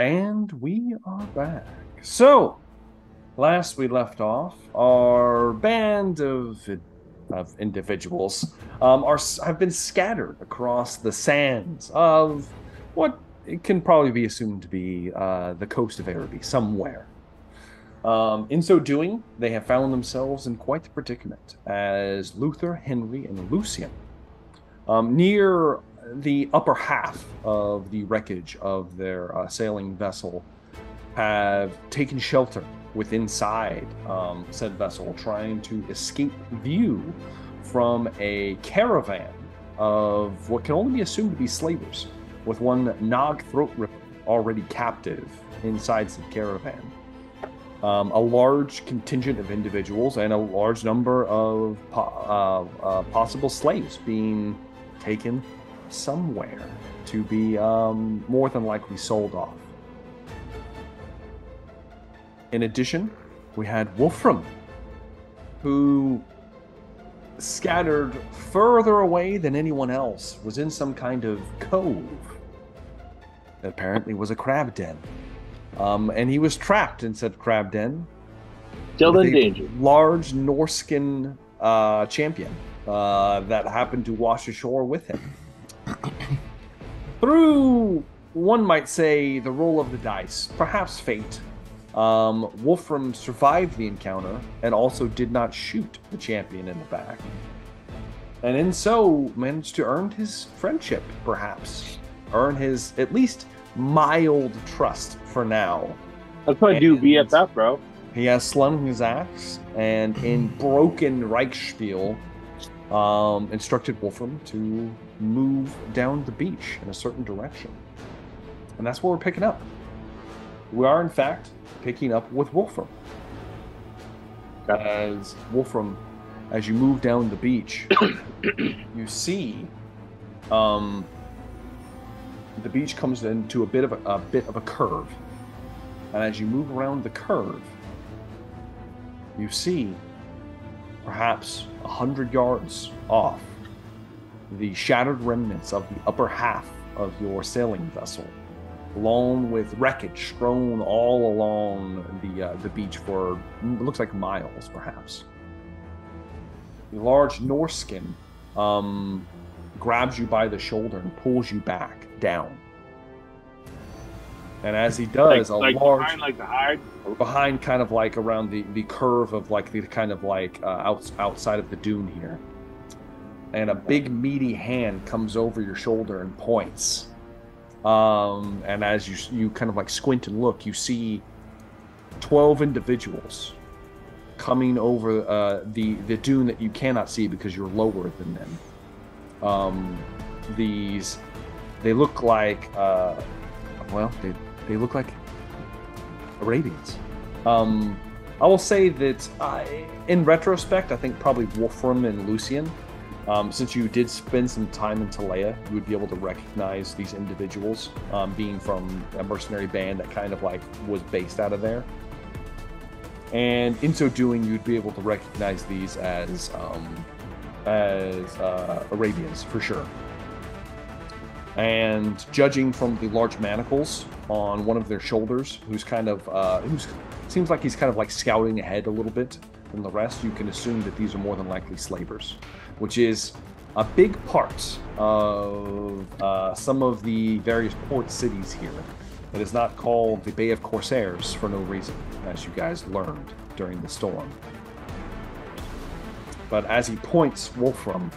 And we are back. So, last we left off, our band of individuals have been scattered across the sands of what it can probably be assumed to be the coast of Araby, somewhere. In so doing, they have found themselves in quite the predicament as Luther, Henry, and Lucian near the upper half of the wreckage of their sailing vessel have taken shelter with inside said vessel, trying to escape view from a caravan of what can only be assumed to be slavers, with one Nog throat ripper already captive inside the caravan. A large contingent of individuals and a large number of possible slaves being taken somewhere to be more than likely sold off. In addition, we had Wolfram, who scattered further away than anyone else, was in some kind of cove that apparently was a crab den. And he was trapped in said crab den. Still in danger. Large Norskin champion that happened to wash ashore with him. Through, one might say, the roll of the dice, perhaps fate, Wolfram survived the encounter and also did not shoot the champion in the back. And in so managed to earn his friendship, perhaps. Earn his, at least, mild trust for now. That's what I do, BFF, bro. He has slung his axe and in broken Reichsspiel instructed Wolfram to move down the beach in a certain direction. And that's where we're picking up. We are, in fact, picking up with Wolfram. As Wolfram, as you move down the beach, you see the beach comes into a bit of a curve. And as you move around the curve, you see, perhaps 100 yards off, the shattered remnants of the upper half of your sailing vessel, along with wreckage strewn all along the beach for, it looks like miles, perhaps. The large Norskin grabs you by the shoulder and pulls you back down. And as he does, behind kind of like around the curve of like the kind of like outside of the dune here. And a big meaty hand comes over your shoulder and points. And as you kind of like squint and look, you see 12 individuals coming over the dune that you cannot see because you're lower than them. They look like they look like Arabians. I will say that in retrospect, I think probably Wolfram and Lucian, since you did spend some time in Talea, you would be able to recognize these individuals, being from a mercenary band that kind of like was based out of there. And in so doing, you'd be able to recognize these as Arabians for sure. And judging from the large manacles on one of their shoulders, who's seems like he's kind of like scouting ahead a little bit from the rest, you can assume that these are more than likely slavers, which is a big part of some of the various port cities here. It is not called the Bay of Corsairs for no reason, as you guys learned during the storm. But as he points Wolfram,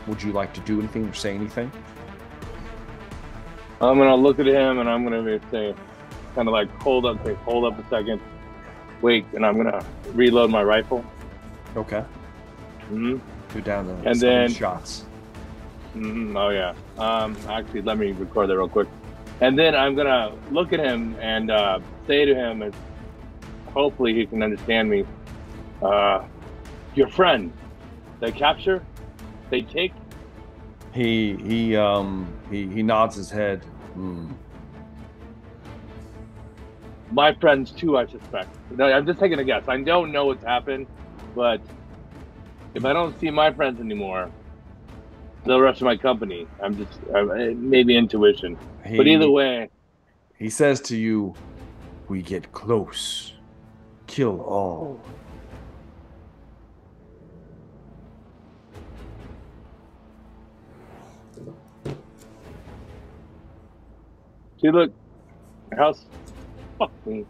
would you like to do anything or say anything? I'm gonna look at him and I'm gonna say, kind of like hold up a second, wait, and I'm gonna reload my rifle. Okay. Mm-hmm. Go down to and then shots. Mm-hmm, oh yeah. Actually, let me record that real quick. And then I'm gonna look at him and say to him, and hopefully he can understand me. Your friend, they capture. They take. He nods his head. My friends too, I suspect. No, I'm just taking a guess. I don't know what's happened, but if I don't see my friends anymore, the rest of my company, I'm just maybe intuition. But either way, He says to you, "We get close. Kill all." See, look, how's fucking.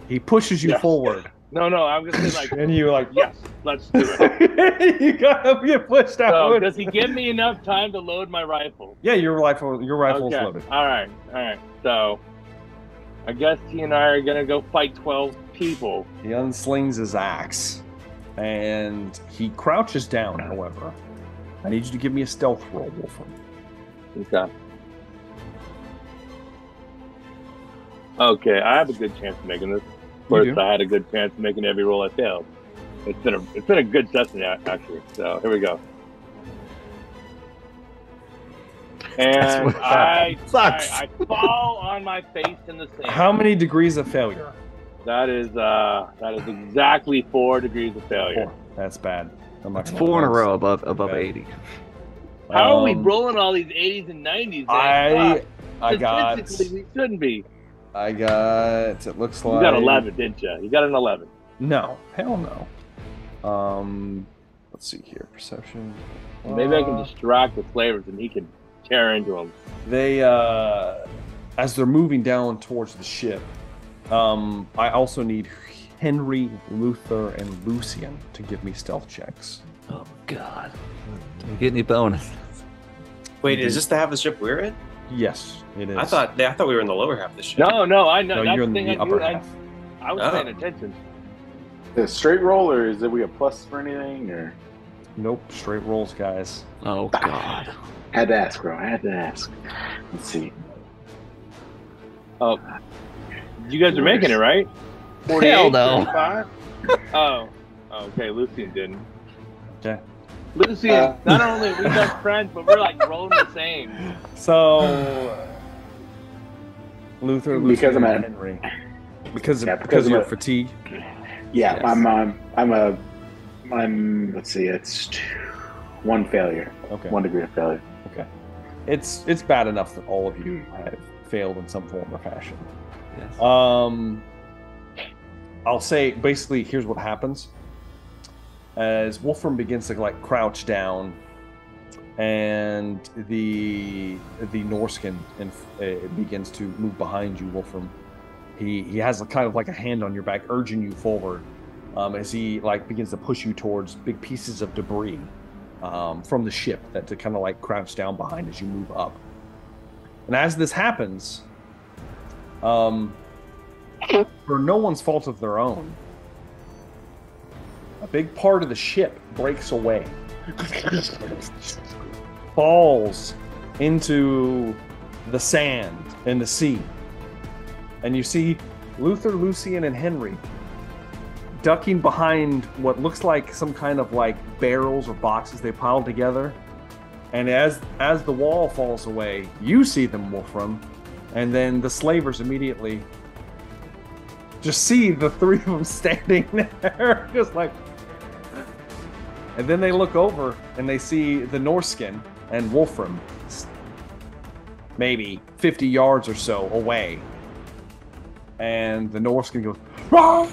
He pushes you forward. No, I'm gonna say like, and you like, yes, let's do it. You gotta get pushed out. So, does he give me enough time to load my rifle? Yeah, your rifle's Okay. loaded. All right. So, I guess he and I are gonna go fight 12 people. He unslings his axe, and he crouches down. However, I need you to give me a stealth roll, Wolfram. Okay. Okay, I have a good chance of making this. First, I had a good chance of making every roll I failed. It's been a good session actually. So here we go. And I fall on my face in the sand. How many degrees of failure? That is exactly 4 degrees of failure. 4. That's bad. That's 4 in a row above 80. How are we rolling all these 80s and 90s? I got. We shouldn't be. I got. It looks like you got 11, didn't you? You got an 11. No, hell no. Let's see here. Perception. Maybe I can distract the flavors and he can tear into them. They, as they're moving down towards the ship, I also need Henry, Luther, and Lucian to give me stealth checks. Oh God! Do we get any bonus? Wait, is this the half of the ship we're in? Yes, it is. I thought we were in the lower half of the ship. No, I know. No, that's you're in the upper half. I was paying attention. The straight roll, or is it we a plus for anything, or? Nope, straight rolls, guys. Oh God! Had to ask, bro. I had to ask. Let's see. Oh, you guys are making it, right? Hell no. 45? Oh, okay. Lucian didn't. Okay. Lucian, not only are we best friends, but we're like rolling the same. So, Luther, Lucian, Because I'm and Henry. Because of your fatigue. Yeah, Yes. I'm. Let's see. It's 1 failure. Okay. 1 degree of failure. Okay. It's bad enough that all of you have failed in some form or fashion. Yes. I'll say basically here's what happens. As Wolfram begins to like crouch down, and the Norskin begins to move behind you, Wolfram. He has kind of like a hand on your back, urging you forward, as he like begins to push you towards big pieces of debris from the ship that to kind of like crouch down behind as you move up. And as this happens, for no one's fault of their own, a big part of the ship breaks away, falls into the sand and the sea. And you see Luther, Lucian, and Henry ducking behind what looks like some kind of like barrels or boxes they piled together. And as the wall falls away, you see them, Wolfram, and then the slavers immediately just see the 3 of them standing there, just like. And then they look over and they see the Norskin and Wolfram, maybe 50 yards or so away. And the Norskin goes, "Rah!"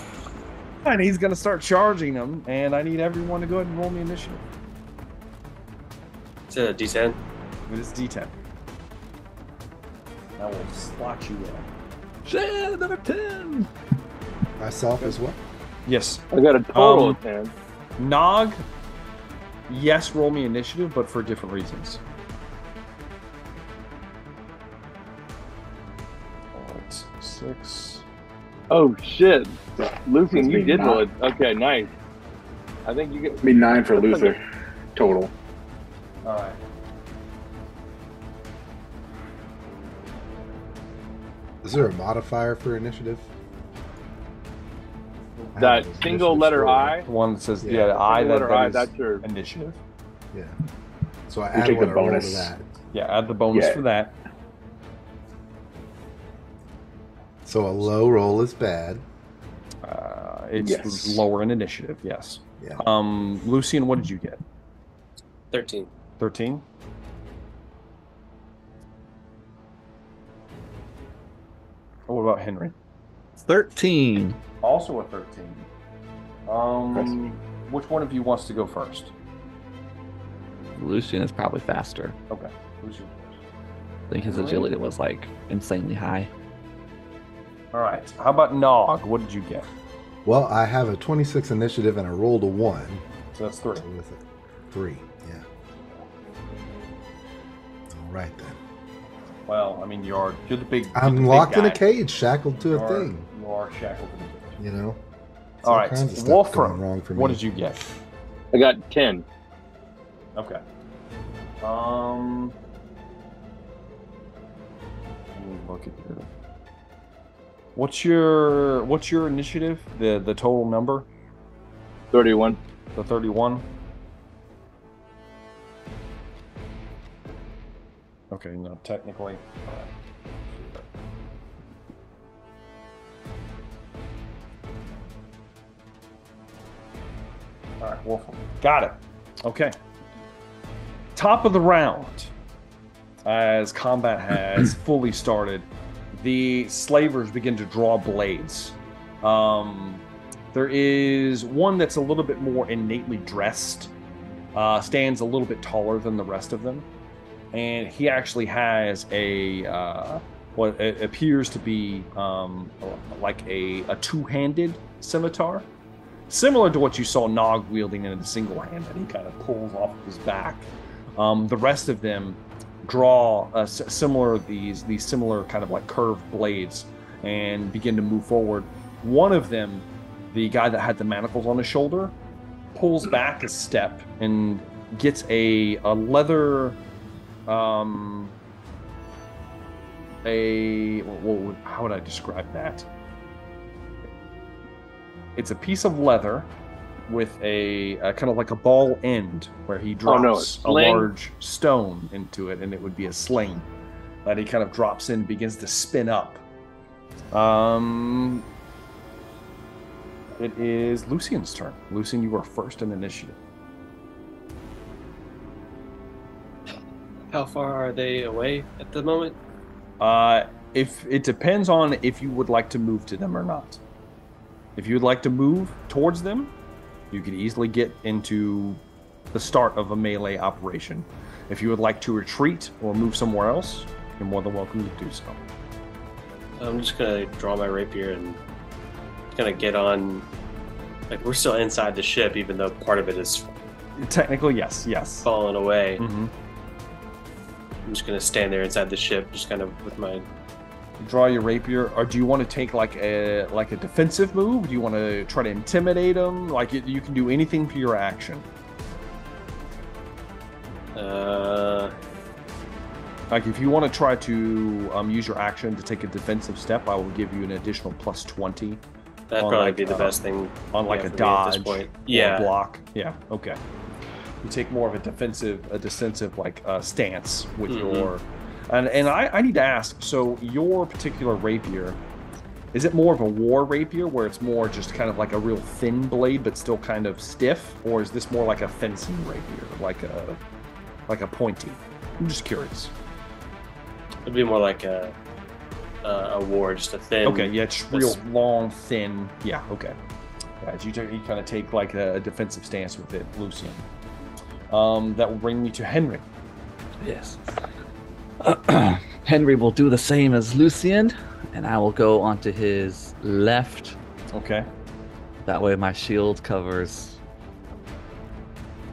And he's going to start charging them. And I need everyone to go ahead and roll me initiative. It's a D10. It is D10. I will slot you in. Shit, number 10. Myself as well. Yes. I got a total of 10. Nog, yes, roll me initiative, but for different reasons. Alright, 6. Oh shit, Lucian, you Must be did roll it. 9. Okay, nice. I think you get. Be 9 for Luther total. Alright. Is there a modifier for initiative? I That have an single initiative letter score. I. The one that says, Yeah. yeah, the I, Single letter I, that is that's your. initiative. Yeah. So I You add take one the to roll to bonus. that. Yeah, add the bonus Yeah. for that. So a low roll is bad. It's Yes. lower in initiative, yes. Yeah. Lucian, what did you get? 13. 13? about Henry? 13. Also a 13. Which one of you wants to go first? Lucian is probably faster. Okay. Who's your first? I think his Henry? agility was like insanely high. All right. How about Nog? What did you get? Well, I have a 26 initiative and I rolled a 1. So that's 3. So with it, 3, yeah. All right then. Well, I mean, you're the big. I'm the big locked in a guy. cage, shackled to a thing. You are shackled in a cage. You know. It's All right, kinds of stuff Wolfram. going wrong for What me. did you get? I got 10. Okay. Let me look at your. What's your initiative? The total number? 31. The 31. Okay, no, technically. All right, Wolfram. Got it. Okay. Top of the round, as combat has fully started, the slavers begin to draw blades. There is one that's a little bit more innately dressed, stands a little bit taller than the rest of them, and he actually has what it appears to be like a two-handed scimitar, similar to what you saw Nog wielding in a single hand that he kind of pulls off of his back. The rest of them draw these similar kind of like curved blades and begin to move forward. One of them, the guy that had the manacles on his shoulder, pulls back a step and gets a leather how would I describe that? It's a piece of leather with a kind of like a ball end where he drops a large stone into it, and it would be a sling that he kind of drops in, begins to spin up. It is Lucian's turn. Lucian, you are first in initiative. How far are they away at the moment? If it depends on if you would like to move to them or not. If you would like to move towards them, you could easily get into the start of a melee operation. If you would like to retreat or move somewhere else, you're more than welcome to do so. I'm just gonna draw my rapier and kind of get on. Like, we're still inside the ship, even though part of it is Technically, yes. falling away. Mm-hmm. I'm just gonna stand there inside the ship, just kind of with my. Draw your rapier, or do you want to take like a defensive move? Do you want to try to intimidate them? Like you can do anything for your action. Like if you want to try to use your action to take a defensive step, I will give you an additional plus 20. That'd probably be the best thing on like a for me at dodge this point. or Yeah. a block. Yeah, okay. You take more of a defensive like stance with your. And I need to ask, so your particular rapier, is it more of a war rapier where it's more just kind of like a real thin blade but still kind of stiff, or is this more like a fencing rapier, like a pointy? I'm just curious. It'd be more like a war, just a thin. Okay, yeah, it's real long, thin. Yeah, okay. Yeah, you kind of take like a defensive stance with it, Lucian. That will bring me to Henry. Yes. Henry will do the same as Lucian, and I will go onto his left. Okay. That way my shield covers.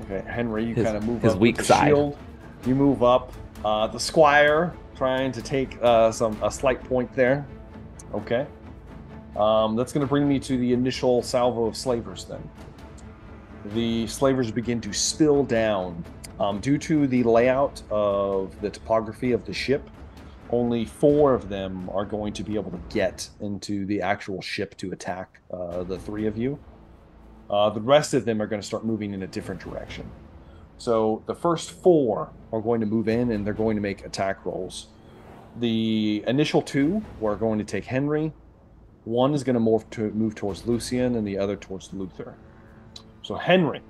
Okay, Henry, you His- kind of move his up weak with the side. shield. You move up. The squire trying to take a slight point there. Okay. That's going to bring me to the initial salvo of slavers then. The slavers begin to spill down. Due to the layout of the topography of the ship, only 4 of them are going to be able to get into the actual ship to attack the 3 of you. The rest of them are going to start moving in a different direction. So the first 4 are going to move in, and they're going to make attack rolls. The initial 2 are going to take Henry. 1 is going to move towards Lucian, and the other towards Luther. So Henry,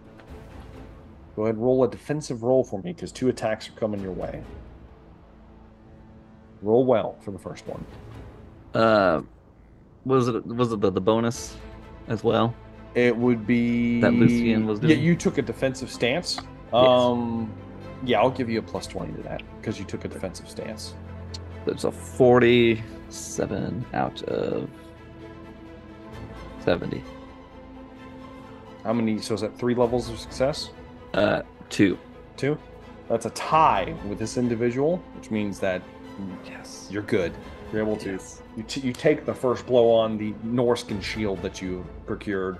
go ahead and roll a defensive roll for me, because 2 attacks are coming your way. Roll well for the first one. Was it the bonus as well? It would be That Lucian was doing? Yeah, you took a defensive stance. Yeah, I'll give you a plus 20 to that because you took a defensive stance. There's a 47 out of 70. How many? So is that 3 levels of success? 2. 2? That's a tie with this individual, which means that Yes. you're good. You're able to. Yes. You take the first blow on the Norskin shield that you procured.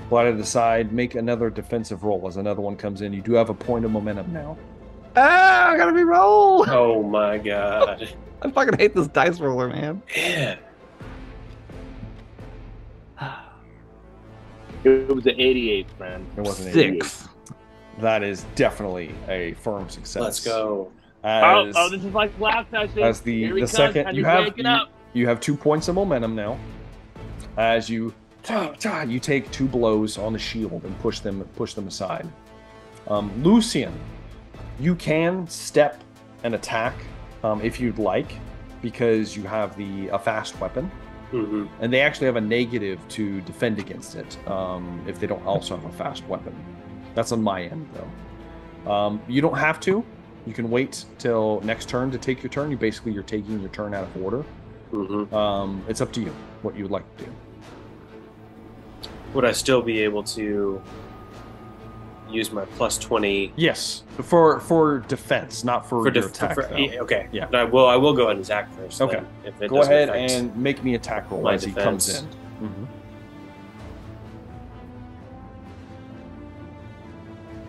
Blight to the side. Make another defensive roll as another one comes in. You do have a point of momentum now. Ah, I gotta re-roll! Oh my god. I fucking hate this dice roller, man. Yeah. It was an 88, friend. It wasn't 88. 6. That is definitely a firm success. Let's go. As, This is like last session. as Here he the comes, second and you he's have waking up. you have 2 points of momentum now. As you take 2 blows on the shield and push them aside. Lucian, you can step and attack if you'd like, because you have a fast weapon, and they actually have a negative to defend against it if they don't also have a fast weapon. That's on my end though. You don't have to. You can wait till next turn to take your turn. You're taking your turn out of order. It's up to you what you would like to do. Would I still be able to use my plus 20 Yes, for defense, not for your attack. though. okay. Yeah. But I will go ahead and attack first. Okay. Then, if it Go doesn't ahead affect and make me attack roll my as he comes defense. in.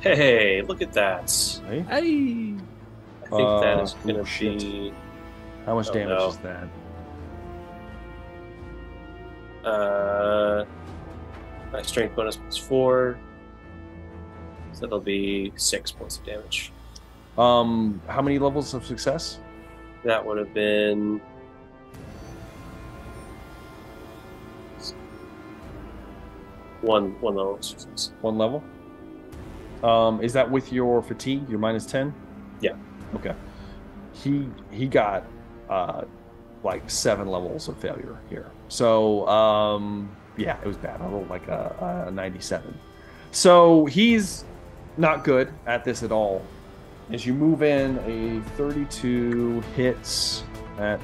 Hey, look at that. Hey, Hey! I think that is going to shit. be how much Oh, damage no. is that? my strength bonus plus 4. So that'll be 6 points of damage. How many levels of success? That would have been one level of success. 1 level. Is that with your fatigue? Your minus 10? Yeah. Okay. He got like 7 levels of failure here. So yeah, it was bad. I rolled like a 97. So he's not good at this at all. As you move in, a 32 hits at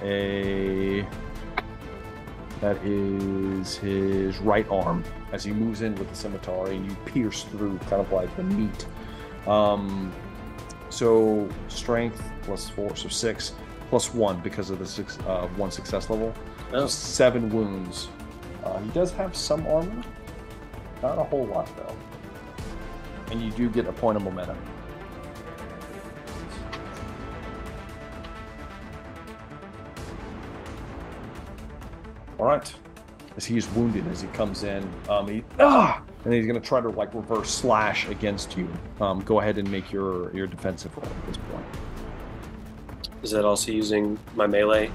that is his right arm as he moves in with the scimitar, and you pierce through kind of like the meat. So strength plus 4, so 6 plus 1 because of the 1 success level. So Oh. 7 wounds. He does have some armor, not a whole lot though, and you do get a point of momentum. All right. As he's wounded as he comes in, and he's going to try to like reverse slash against you. Go ahead and make your defensive roll at this point. Is that also using my melee?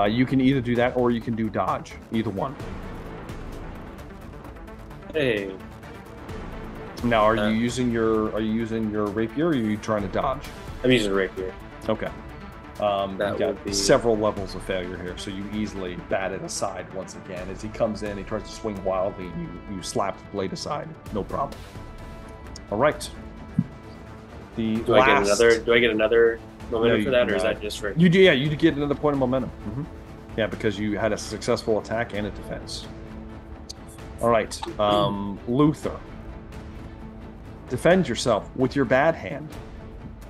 You can either do that or you can do dodge. Either one. Hey, Now, are you using your rapier, or are you trying to dodge? I'm using a rapier. Okay. That you got would be- several levels of failure here, so you easily bat it aside once again. As he comes in, he tries to swing wildly, and you slap the blade aside. No problem. All right. Do I get another momentum you for that, do or is not. that just for? You do, yeah. You get another point of momentum. Yeah, because you had a successful attack and a defense. All right, Luther. Defend yourself with your bad hand,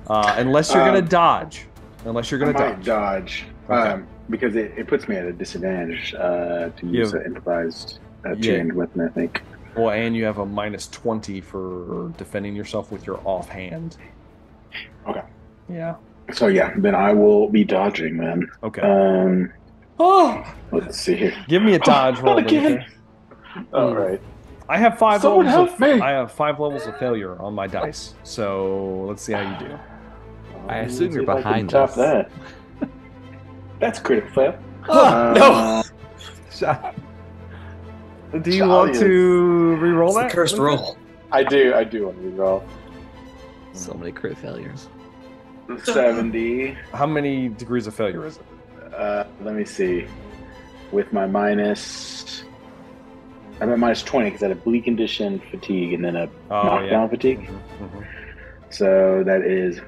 unless you're gonna dodge. Unless you're gonna I might dodge. dodge. Okay. Because it puts me at a disadvantage to use an improvised chained weapon, I think. Well, and you have a minus 20 for defending yourself with your offhand. Okay. Yeah. So yeah, then I will be dodging then. Okay. Oh, Let's see here. give me a dodge roll. again. Luther. All right. I have 5 Someone levels. help me! I have 5 levels of failure on my dice. So let's see how you do. I Let's assume see you're if I can behind top us. that. That's critical fail. Oh, Do you want to re-roll it's the that? cursed Luther? roll. I do want to reroll. So many crit failures. 70. How many degrees of failure is it? Let me see. With my minus, I'm at minus 20 because I had a bleed condition, fatigue, and then a knockdown fatigue. Mm-hmm. So that is,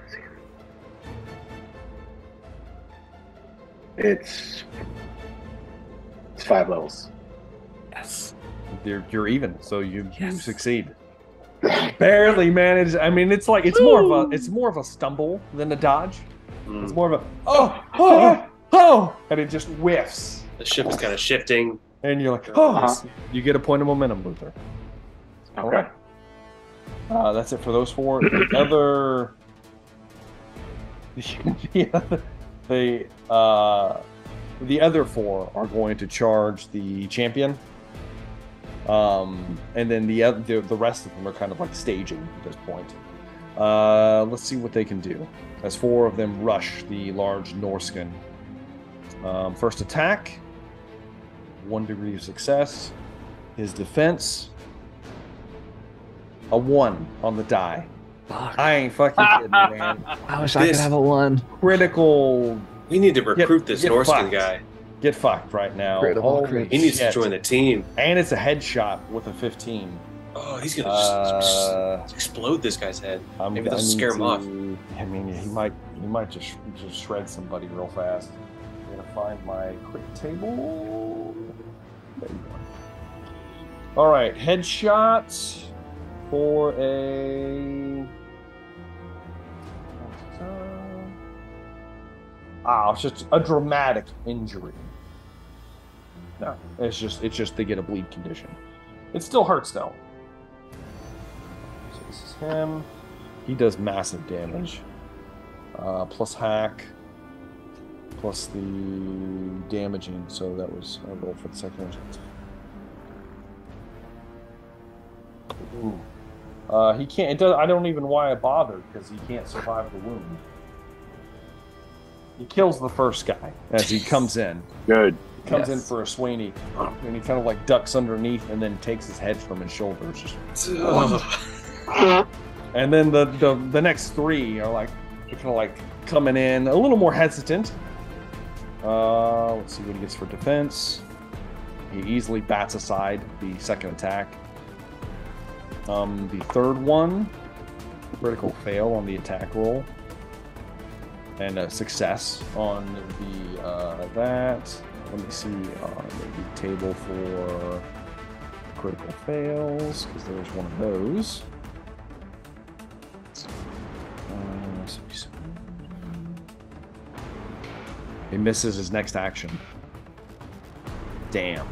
it's 5 levels. Yes. You're even, so you succeed. Barely managed. I mean, it's like it's more of a stumble than a dodge. It's more of a oh, and it just whiffs. The ship is kind of shifting, and you're like, you get a point of momentum, Luther. Okay. That's it for those 4. The other, the other 4 are going to charge the champion. And then the rest of them are kind of like staging at this point. Let's see what they can do. As 4 of them rush the large Norskin. First attack, 1 degree of success. His defense, a 1 on the die. Fuck. I ain't fucking kidding, man. I wish I could have a 1. Critical. we need to recruit this Norskin fucked. guy. Get fucked right now. Critical, Holy He needs to shit. join the team. And it's a headshot with a 15. Oh, he's gonna just explode this guy's head. Maybe they'll scare him off. I mean, he might just shred somebody real fast. I'm gonna find my quick table. There you go. All right, headshot for a. It's just a dramatic injury. No, it's just they get a bleed condition. It still hurts though. So this is him. He does massive damage. Plus hack. Plus the damaging. So that was I rolled for the second one. Ooh. He can't. It does. I don't even why I bothered because he can't survive the wound. He kills the first guy as he comes in. Good. Comes in for a Sweeney, and he kind of like ducks underneath, and then takes his head from his shoulders. And then the next 3 are like kind of like coming in a little more hesitant. Let's see what he gets for defense. He easily bats aside the second attack. The third one, critical fail on the attack roll, and a success on the that. Let me see on the table for critical fails, because there's one of those. He misses his next action. Damn.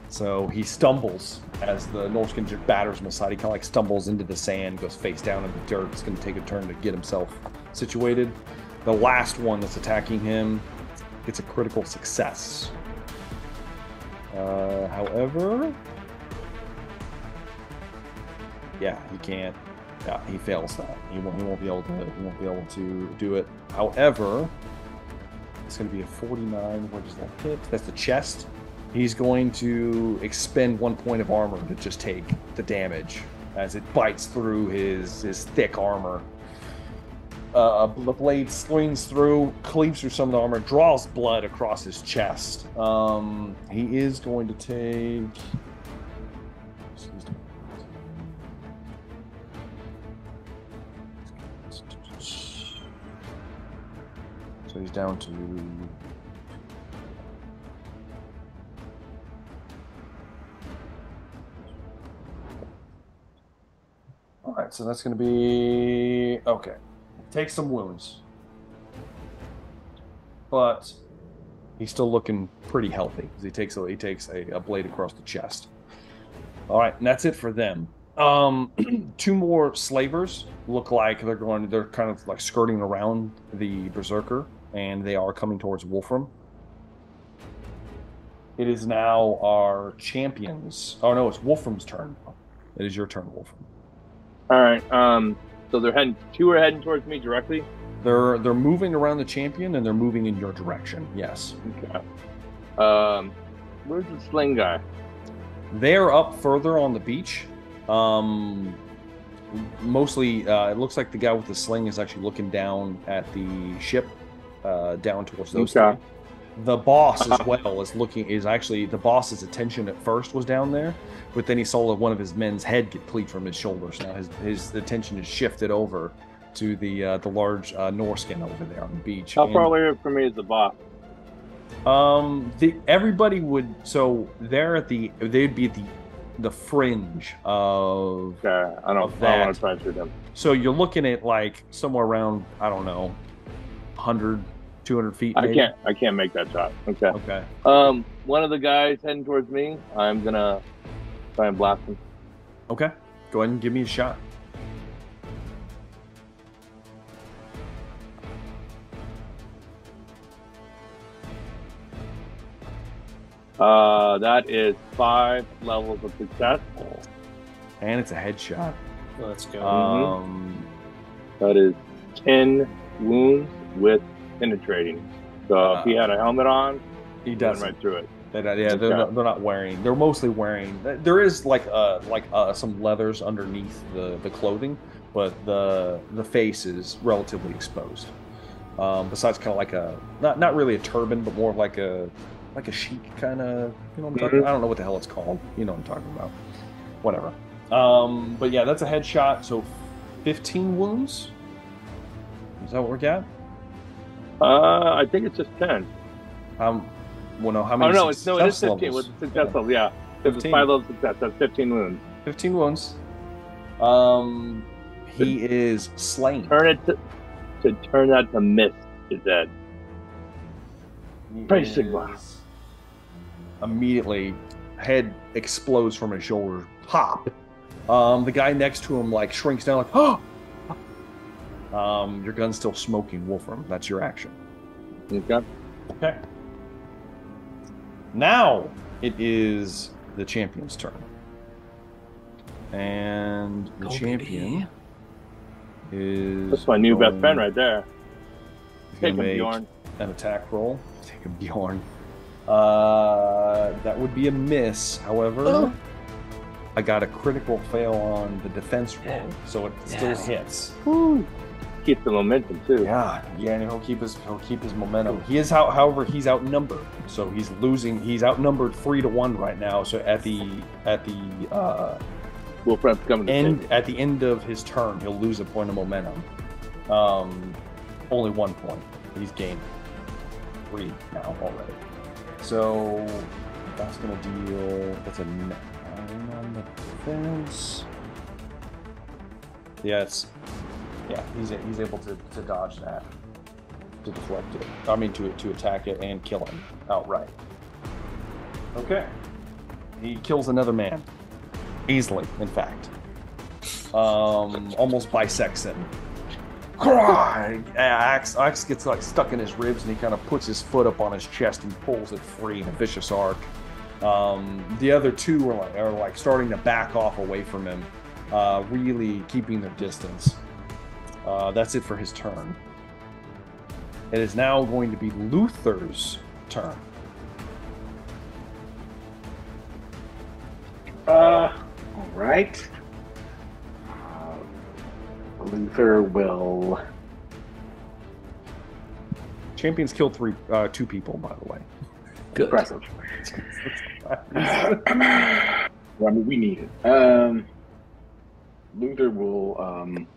So he stumbles as the Norskin just batters him aside. He kind of like stumbles into the sand, goes face down in the dirt. It's going to take a turn to get himself situated. The last one that's attacking him gets a critical success. However, yeah, he can't. Yeah, he fails that. He won't be able to do it. However, it's going to be a 49. Where does that hit? That's the chest. He's going to expend 1 point of armor to just take the damage as it bites through his thick armor. The blade swings through, cleaves through some of the armor, draws blood across his chest. He is going to take. So he's down to. All right, so that's going to be okay. Takes some wounds, but he's still looking pretty healthy because he takes a blade across the chest. All right, and that's it for them. 2 more slavers look like they're kind of like skirting around the berserker, and they are coming towards Wolfram. It is now our champions. Oh no, it's Wolfram's turn. It is your turn, Wolfram. All right. So they're heading. 2 are heading towards me directly. They're moving around the champion, and they're moving in your direction. Yes. Okay. Where's the sling guy? They're up further on the beach. Mostly, it looks like the guy with the sling is actually looking down at the ship, down towards those Okay. three. The boss as well is actually the boss's attention at first was down there, but then he saw that one of his men's head get cleaved from his shoulders. Now his attention is shifted over to the large Norskin over there on the beach. How far away from me is the boss? Everybody would, so they'd be at the fringe of Okay, I don't want to try and shoot them. So you're looking at like somewhere around, I don't know, 100, 200 feet. Maybe? I can't make that shot. Okay. Okay. One of the guys heading towards me, I'm gonna try and blast him. Okay. Go ahead and give me a shot. That is 5 levels of success. And it's a headshot. Let's go. That is 10 wounds with penetrating. So if he had a helmet on, he went does right through it. They're not wearing. They're mostly wearing. There is like some leathers underneath the clothing, but the face is relatively exposed. Besides, kind of like a not really a turban, but more of like a sheik kind of. You know what I'm talking about? I don't know what the hell it's called. You know what I'm talking about. Whatever. But yeah, that's a headshot. So 15 wounds. Is that what we got? I think it's just 10. Well, no, how many? Oh no, it is 15 levels? with the success level. Yeah, it's 15. 5 levels of success. That's 15 wounds. 15 wounds. He is slain. Turn that to mist is dead. Praise Sigma. Immediately, head explodes from his shoulders. Pop. The guy next to him like shrinks down, like, oh. Your gun's still smoking, Wolfram. That's your action. Okay. Okay. Now it is the champion's turn, and the champion is. That's my new best friend right there. Take him, make Bjorn. An attack roll. Take him, Bjorn. That would be a miss. However, I got a critical fail on the defense roll, so it still hits. Woo. Keep the momentum too. Yeah, and he'll keep his momentum. He is however, he's outnumbered, so he's losing. He's outnumbered 3-1 right now. So at the Wolfram's coming to end save you. at the end of his turn, he'll lose a point of momentum. Only 1 point. He's gained 3 now already. So that's gonna deal. That's a 9 on the defense. Yeah, he's able to dodge that, to deflect it. I mean, to attack it and kill him outright. Okay, he kills another man easily. In fact, almost bisects him. Axe gets like stuck in his ribs, and he kind of puts his foot up on his chest and pulls it free in a vicious arc. The other two are like starting to back off away from him, really keeping their distance. That's it for his turn. It is now going to be Luther's turn. All right. Luther will. Champions killed 2 people, by the way. Good. Impressive. Well, I mean, we need it. Luther will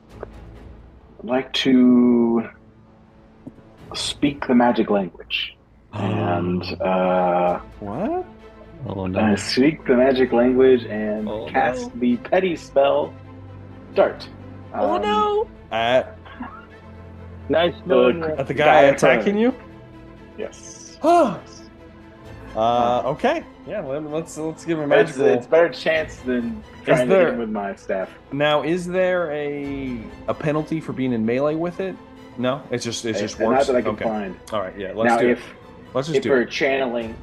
like to speak the magic language, and What? Oh no. speak the magic language and Oh, cast the petty spell Dart. Oh no. At Nice knowing you. the guy attacking you? Yes. Okay. Yeah, let's give him a It's magical. better chance than trying to there- hit him with my staff. Now, is there a penalty for being in melee with it? No, it just works. Not that I can Okay. find. All right, yeah. Now, Let's if just do for it. channeling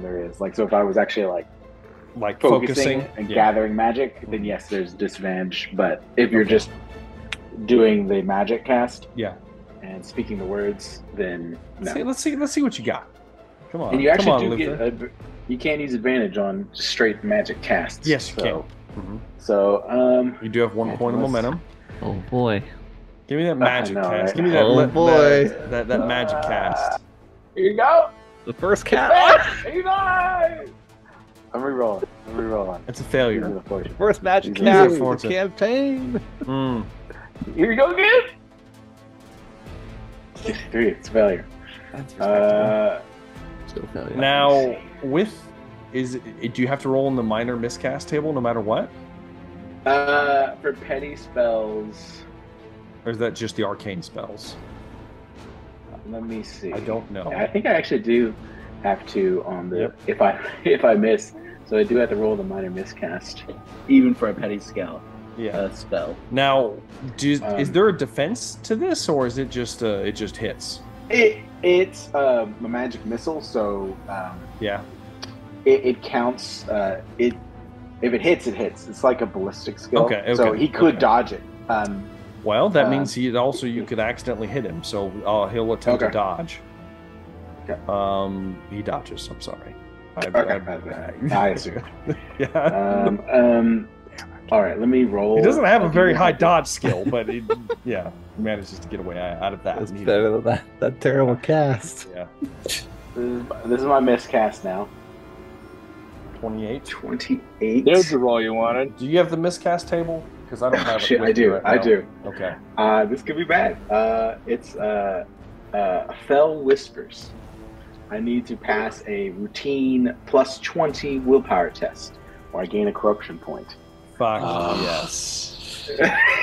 there is, like, so if I was actually Like focusing focusing and yeah. gathering magic, then yes, there's disadvantage. But if you're just doing the magic cast Yeah. and speaking the words, then no. Let's see what you got. Come on. And you Come actually on, do Luther. get you can use advantage on straight magic casts. Yes, you so, can. So You do have 1 point of let's- momentum. Oh boy. Give me that magic know, cast. right? Give me that. Oh, boy. That magic cast. Here you go. The first It's cat. bad. You died. I'm rerolling. It's a These are failure. the fortune. First magic These are cat the of the fortune. campaign. Mm. Here you go again. 63. It's a failure. That's respectable. Still failure. Now, do you have to roll in the minor miscast table no matter what, For petty spells, or is that just the arcane spells? let me see. I don't know. I think I actually do have to on the Yep. if I miss, so I do have to roll the minor miscast, even for a petty spell. Yeah. Spell. Now, is there a defense to this, or is it just it just hits? It's a magic missile, so Yeah. it counts. If it hits, it hits. It's like a ballistic skill. Okay, So okay, he could okay. dodge it. Well, that means you could accidentally hit him, so he'll attempt to Okay. dodge. Okay. He dodges. I'm sorry. I assume. Yeah. All right, let me roll. He doesn't have a very high dodge skill, but he manages to get away out of that. That's better than that terrible cast. Yeah. This is my miscast now. 28. 28. There's the roll you wanted. Do you have the miscast table? Because I don't have it. Shit, with I me do. right I now. do. Okay. This could be bad. It's Fell Whispers. I need to pass a routine plus 20 willpower test, or I gain a corruption point. Fuck yes.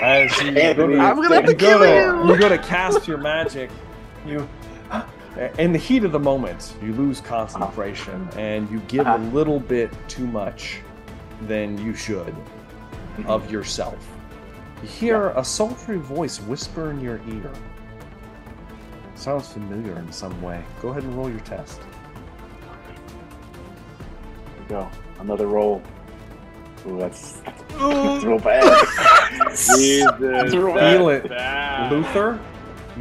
As you Anthony, I'm gonna have to kill you. You go to cast your magic. In the heat of the moment, you lose concentration and you give a little bit too much than you should of yourself. You hear a sultry voice whisper in your ear. Sounds familiar in some way. Go ahead and roll your test. There we go. Another roll. Ooh, that's real bad. Jesus, Feel it, bad. Luther.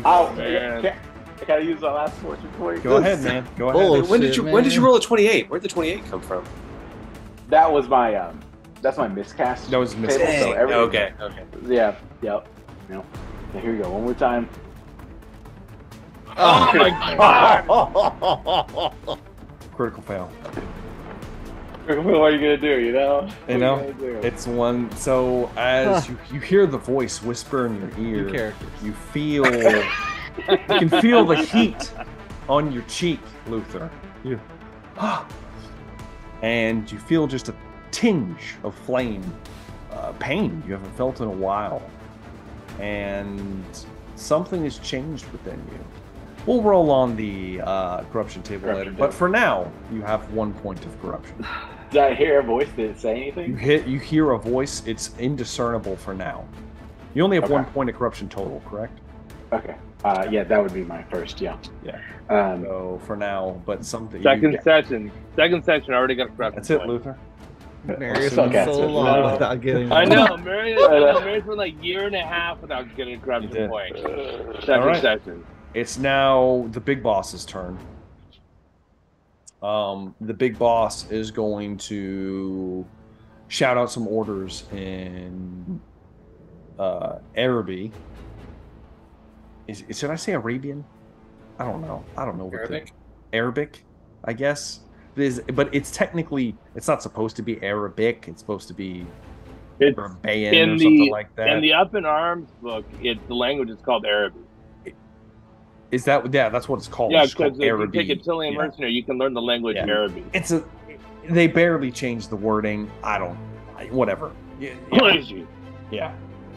Oh, Man. I gotta use my last fortune point. Go ahead, man. Go ahead. Bullshit, When did you man. roll a 28? Where'd the 28 come from? That was my that's my miscast. That was a miscast. table, so Dang. every- Okay. Yeah. Yep. Yep. Now, here we go. One more time. Oh my god! Critical fail. What are you gonna do? You know. You know, it's one. So as you hear the voice whisper in your New ear, characters. you feel, you can feel the heat on your cheek, Luther. You, and you feel just a tinge of flame, pain you haven't felt in a while, and something has changed within you. We'll roll on the corruption table later, but for now, you have 1 point of corruption. Did I hear a voice? Did it say anything? You hear a voice. It's indiscernible for now. You only have Okay. 1 point of corruption total, correct? Okay. Yeah, that would be my first. Yeah. Yeah. Um, So for now, but something. Second session. Already got corrupted. That's it, Luther. Mary's Suck been ass so it. long No. without getting. I know. one. Mary's been like a year and a half without getting a You corruption did. point. All Second right. session. It's now the big boss's turn. The big boss is going to shout out some orders in Arabic. Should I say Arabian? I don't know. What Arabic? Arabic, I guess. But it's technically, it's not supposed to be Arabic. It's supposed to be It's Arabian or something like that. in the Up in Arms book. The language is called Arabic. Is that? Yeah, that's what it's called. Yeah, It's because called if you Arabic. take a Chilean Yeah. mercenary, you can learn the language Yeah. Arabic. They barely changed the wording. Whatever. Crazy. Yeah.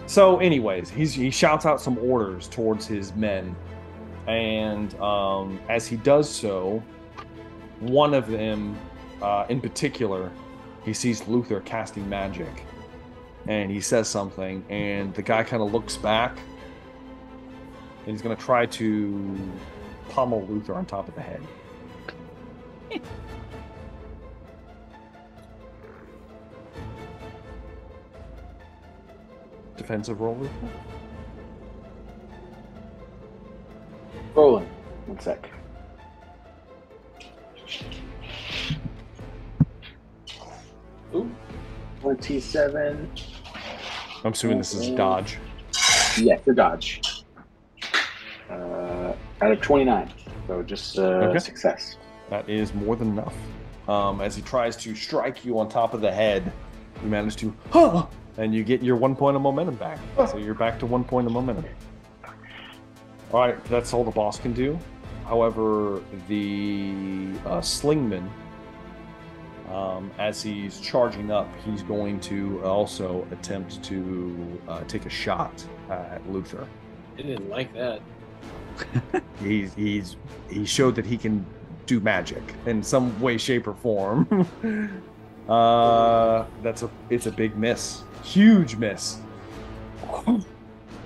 So, anyways, he shouts out some orders towards his men, and as he does so, one of them, in particular, he sees Luther casting magic, and he says something, and the guy kind of looks back, and he's going to try to pommel Luther on top of the head. Defensive roll, Luther? rolling. 1 sec. Ooh. 27. I'm assuming this is dodge. Yes, the dodge. Out of 29. So just Okay. success. That is more than enough. As he tries to strike you on top of the head, you manage to, and you get your 1 point of momentum back. So you're back to 1 point of momentum. All right, that's all the boss can do. However, the slingman, as he's charging up, he's going to also attempt to take a shot at Luther. I didn't like that. He showed that he can do magic in some way, shape, or form. It's a big miss, huge miss.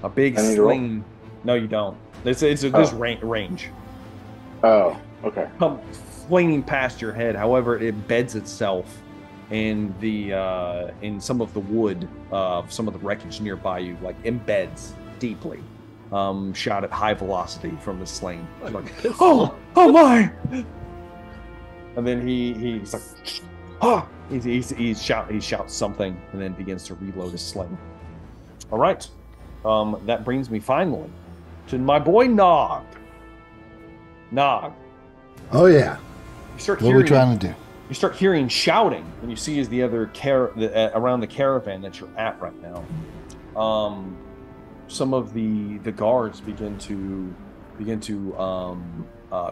A big I need to roll? sling. No, you don't. There's range. Oh, okay. Come flinging past your head. However, it embeds itself in the in some of the wood of some of the wreckage nearby you, like embeds deeply. Shot at high velocity from the sling. Like, oh my! And then he's like, he shouts something and then begins to reload his sling. All right, that brings me finally to my boy Nog. Nog. Oh yeah. You start What are we trying to do? You start hearing shouting, and you see as the other around the caravan that you're at right now. Some of the guards begin to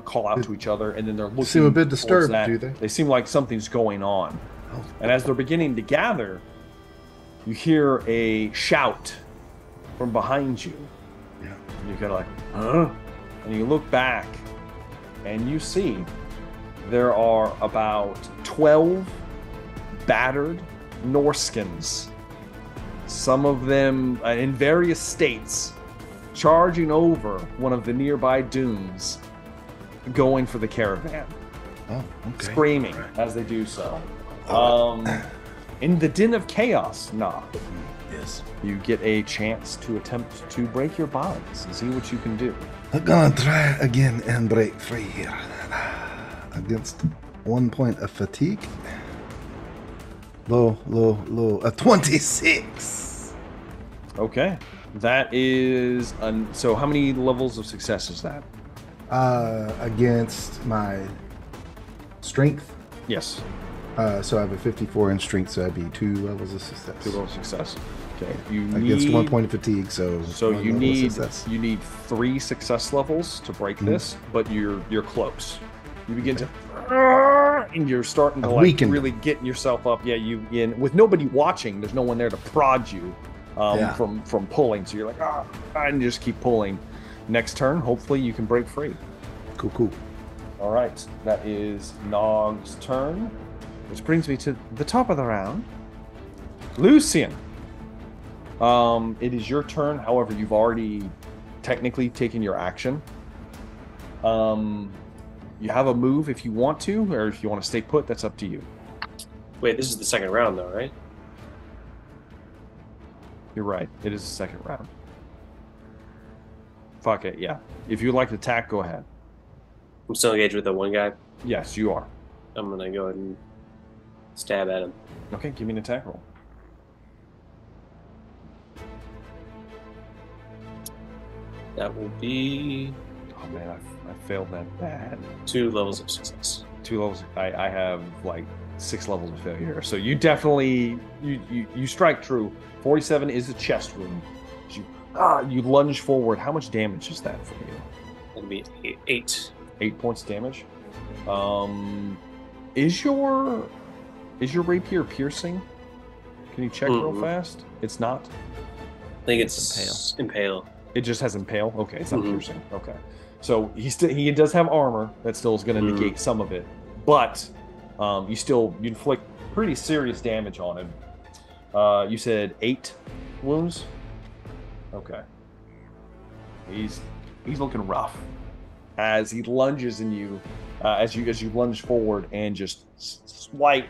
call out to each other, and then they're looking. Seem a bit disturbed, that. do they? They seem like something's going on. Oh. And as they're beginning to gather, you hear a shout from behind you. Yeah. And you're kind of like, huh? And you look back, and you see there are about 12 battered Norskins, some of them in various states, charging over one of the nearby dunes, going for the caravan, Oh, okay. screaming as they do so. In the din of chaos, Yes. you get a chance to attempt to break your bonds and see what you can do. I'm gonna try again and break free here. Against 1 point of fatigue. Low. A 26. Okay, that is so. How many levels of success is that? Against my strength. Yes, So I have a 54 in strength, so that'd be 2 levels of success. 2 levels of success. Okay, you Against need, 1 point of fatigue, so So one you level of need success. 3 success levels to break this, but you're close. You begin to, and you're starting to I've like weakened. really getting yourself up. Yeah, with nobody watching. There's no one there to prod you Yeah. from pulling. So you're like, and you just keep pulling. Next turn, hopefully you can break free. Cool. All right, that is Nog's turn, which brings me to the top of the round. Lucian, it is your turn. However, you've already technically taken your action. You have a move if you want to, or if you want to stay put, that's up to you. Wait, this is the second round, though, right? You're right. It is the second round. Fuck it, yeah. If you'd like to attack, go ahead. I'm still engaged with the one guy. Yes, you are. I'm gonna go ahead and stab at him. Okay, give me an attack roll. That will be Oh man, I failed that bad. 2 levels of success. 2 levels. I have like 6 levels of failure. So you definitely you strike true. 47 is a chest wound. You lunge forward. How much damage is that for you? That'll be 8. 8 points damage. Is your rapier piercing? Can you check real Mhm. fast? It's not. I think it's impale. It just has impale. Okay, it's not Mhm. piercing. Okay, so he does have armor that still is going to negate some of it, but you inflict pretty serious damage on him. You said 8 wounds. Okay, he's looking rough as he lunges in you, as you lunge forward and just straight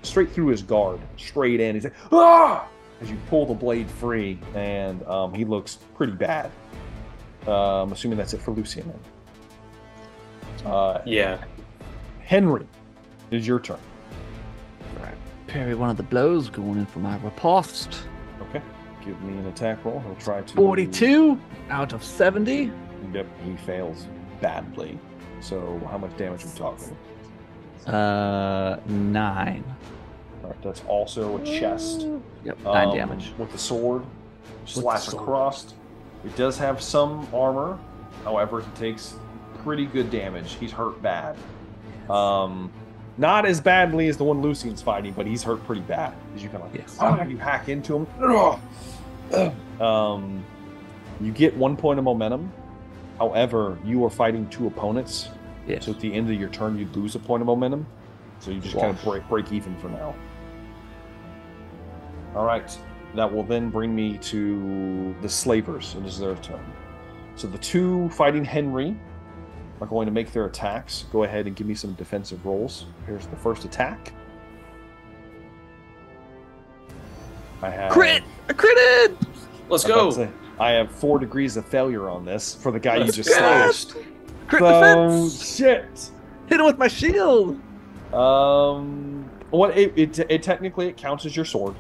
through his guard, straight in. He's like, ah! As you pull the blade free, and he looks pretty bad. I'm assuming that's it for Lucian then. Yeah. Henry, it is your turn. Parry one of the blows, going in for my riposte. Okay, give me an attack roll. He'll try to 42 out of 70. Yep, he fails badly. So how much damage are we talking? 9. All right, that's also a chest. Yep, 9 damage. With the sword. Slash the sword. across. It does have some armor. However, he takes pretty good damage. He's hurt bad. Not as badly as the one Lucian's fighting, but he's hurt pretty bad. As you can you hack into him. You get 1 point of momentum. However, you are fighting 2 opponents. Yes. So at the end of your turn, you lose a point of momentum. So you just kind of break even for now. All right. That will then bring me to the slavers. It is their turn. So the 2 fighting Henry are going to make their attacks. Go ahead and give me some defensive rolls. Here's the first attack. I have Crit! I critted! Let's go. I have 4 degrees of failure on this for the guy you just Yes! slashed. Crit So defense! shit. Hit him with my shield! What it technically it counts as your sword.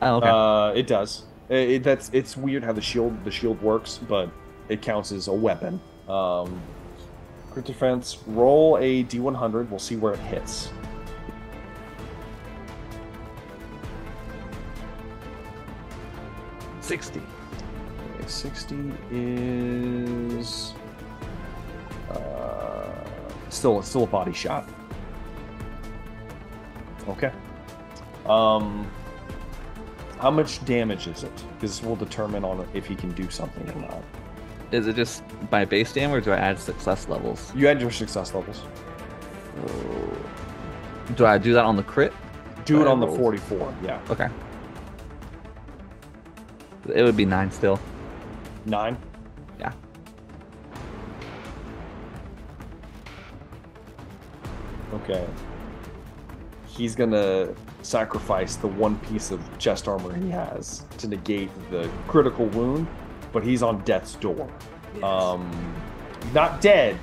Oh, okay. It does. It's weird how the shield works, but it counts as a weapon. Crit defense. Roll a d100. We'll see where it hits. $60. Okay, 60 is still a body shot. Okay. How much damage is it? Because this will determine on if he can do something or not. Is it just by base damage, or do I add success levels? You add your success levels. Do I do that on the crit? Do it on the rolls? 44. Yeah. Okay. It would be 9 still. 9. Yeah. Okay. He's gonna sacrifice the 1 piece of chest armor he has to negate the critical wound, but he's on death's door. Not dead,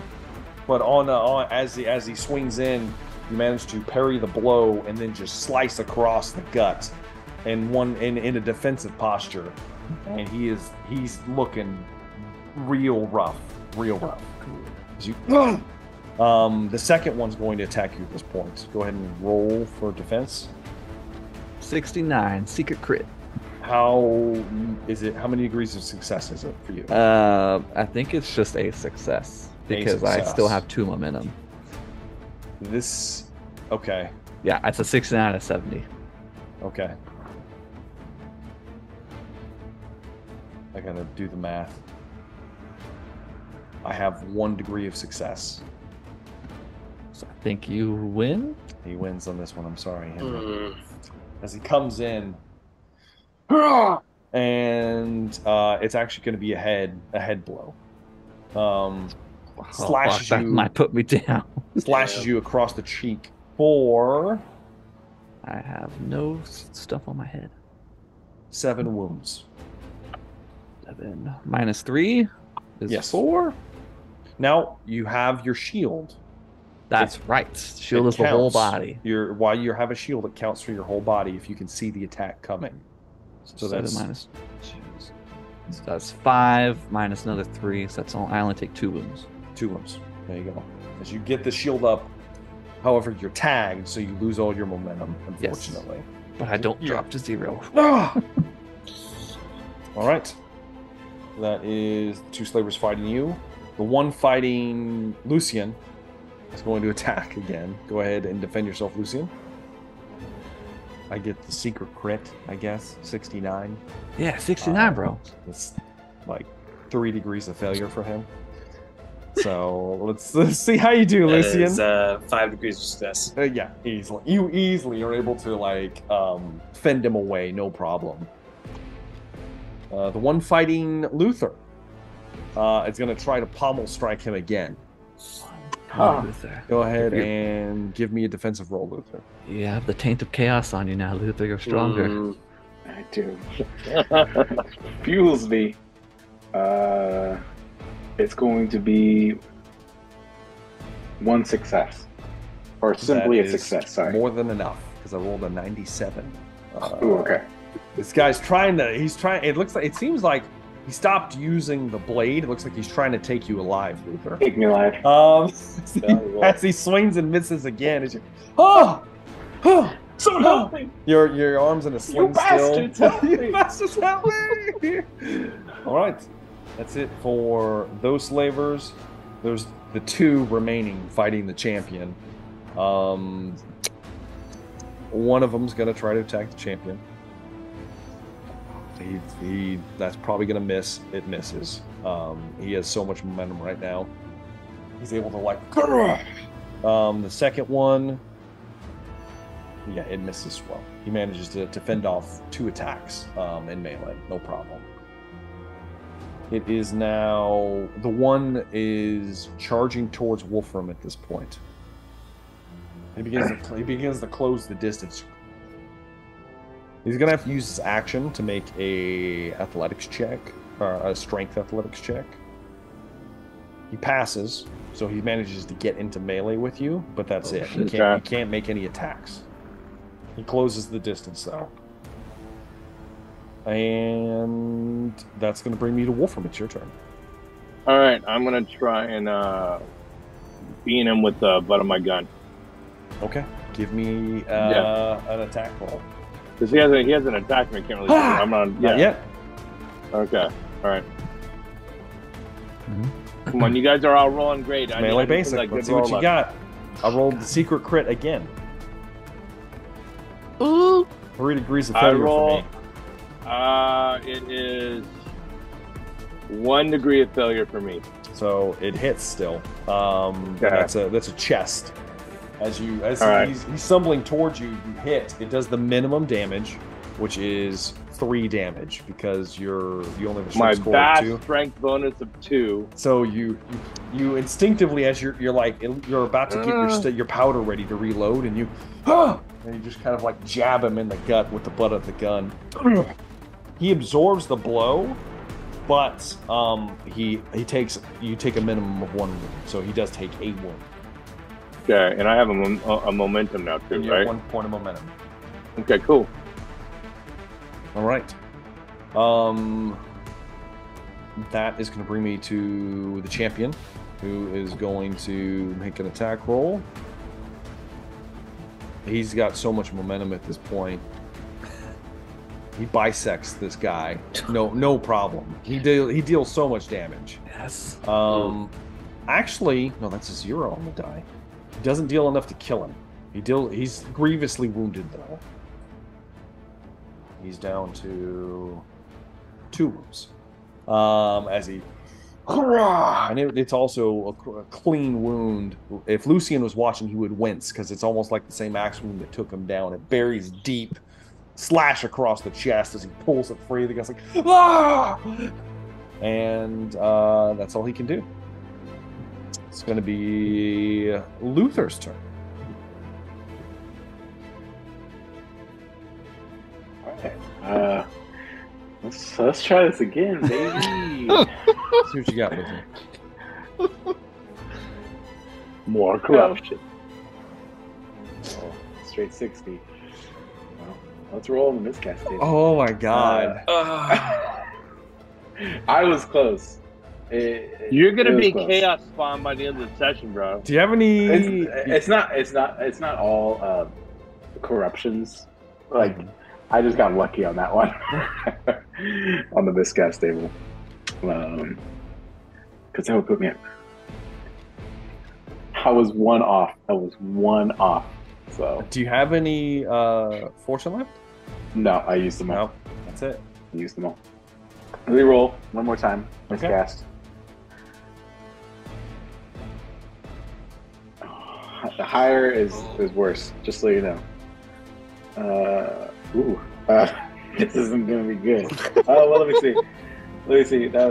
but on as he swings in, you manage to parry the blow and then just slice across the gut, and in a defensive posture, and he's looking real rough. As you, the second one's going to attack you at this point. Go ahead and roll for defense. 69, secret crit. How is it? How many degrees of success is it for you? I think it's just a success because I success. still have 2 momentum. Okay. Yeah, it's a 69 out of 70. Okay. I gotta do the math. I have 1 degree of success. So I think you win. He wins on this one. I'm sorry, Henry. Mm. As he comes in, and it's actually going to be a head blow. Slashes that you, might put me down. slashes you across the cheek for I have no stuff on my head. 7 wounds. 7 minus 3 is Yes. 4. Now you have your shield. That's right. Shield It is the whole counts. body. While you have a shield, it counts for your whole body if you can see the attack coming. So 7 that's minus. So that's 5 minus another 3. So that's all. I only take 2 wounds. 2 wounds. There you go. As you get the shield up, however, you're tagged, so you lose all your momentum, unfortunately. But I don't Yeah. drop to 0. Ah! All right. That is the 2 slavers fighting you. The one fighting Lucian is going to attack again. Go ahead and defend yourself, Lucian. I get the secret crit, I guess. 69. Yeah, 69, bro. It's like 3 degrees of failure for him. So let's see how you do, That Lucian. is 5 degrees of success. Yeah, easily. You easily are able to fend him away, no problem. The one fighting Luther is going to try to pommel strike him again. Luther. Go ahead and give me a defensive roll, Luther. You have the taint of chaos on you now, Luther. You're stronger. Mm. I do. Fuels me. It's going to be 1 success. Or simply That a is success, sorry. More than enough, because I rolled a 97. Ooh, okay. This guy's trying to. It seems like He stopped using the blade. It looks like he's trying to take you alive, Luther. Take me alive. As he swings and misses again, as you, oh, Someone help me! your arms in a sling still. bastards, help me! You bastards, help me! All right, that's it for those slavers. There's the 2 remaining fighting the champion. One of them's gonna try to attack the champion. That's probably gonna miss. It misses. He has so much momentum right now. He's able to like. The second one, yeah, it misses as well. He manages to fend off 2 attacks in melee, no problem. It is now the one is charging towards Wolfram at this point. He begins to close the distance. He's gonna have to use his action to make a athletics check, or a strength athletics check. He passes, so he manages to get into melee with you, but that's it. He can't make any attacks. He closes the distance though. And that's gonna bring me to Wolfram. It's your turn. All right, I'm gonna try and beat him with the butt of my gun. Okay. Give me an attack roll. Because he hasn't attacked me. I can't really. I'm on. Not yet. Okay. All right. Come on, you guys are all rolling great. Melee basic. Let's see what you got. I rolled the secret crit again. Ooh. 3 degrees of failure for me. It is 1 degree of failure for me. So it hits still. That's a chest. As he's stumbling towards you, you hit. It does the minimum damage, which is 3 damage because you only have a strength score of 2. My strength bonus of 2. So you instinctively, as you're about to get your powder ready to reload, and you just kind of like jab him in the gut with the butt of the gun. He absorbs the blow, but you take a minimum of 1 wound, so he does take 8 wounds. Okay, and I have a momentum now too, you right? have 1 point of momentum. Okay, cool. All right. That is going to bring me to the champion, who is going to make an attack roll. He's got so much momentum at this point. He bisects this guy. No problem. He deals so much damage. Yes. Actually, no, that's a 0 on the die. He doesn't deal enough to kill him. He's grievously wounded though. He's down to 2 wounds. As he, and it's also a clean wound. If Lucian was watching, he would wince because it's almost like the same axe wound that took him down. It buries deep, slash across the chest as he pulls it free. The guy's like, ah! And that's all he can do. It's going to be Luther's turn. All right. Let's try this again, baby. See what you got, Luther. More corruption. Oh, straight 60. Well, let's roll on the miscast table. Oh my god. I was close. You're gonna be close. Chaos spawn by the end of the session, bro. Do you have any? It's not all corruptions. Like I just got lucky on that one on the miscast table, because that would put me at. I was 1 off. So. Do you have any fortune left? No, I used them all. No, that's it. I used them all. Reroll one more time. Okay. Miscast. The higher is worse, just so you know. This isn't gonna be good. Well, let me see. That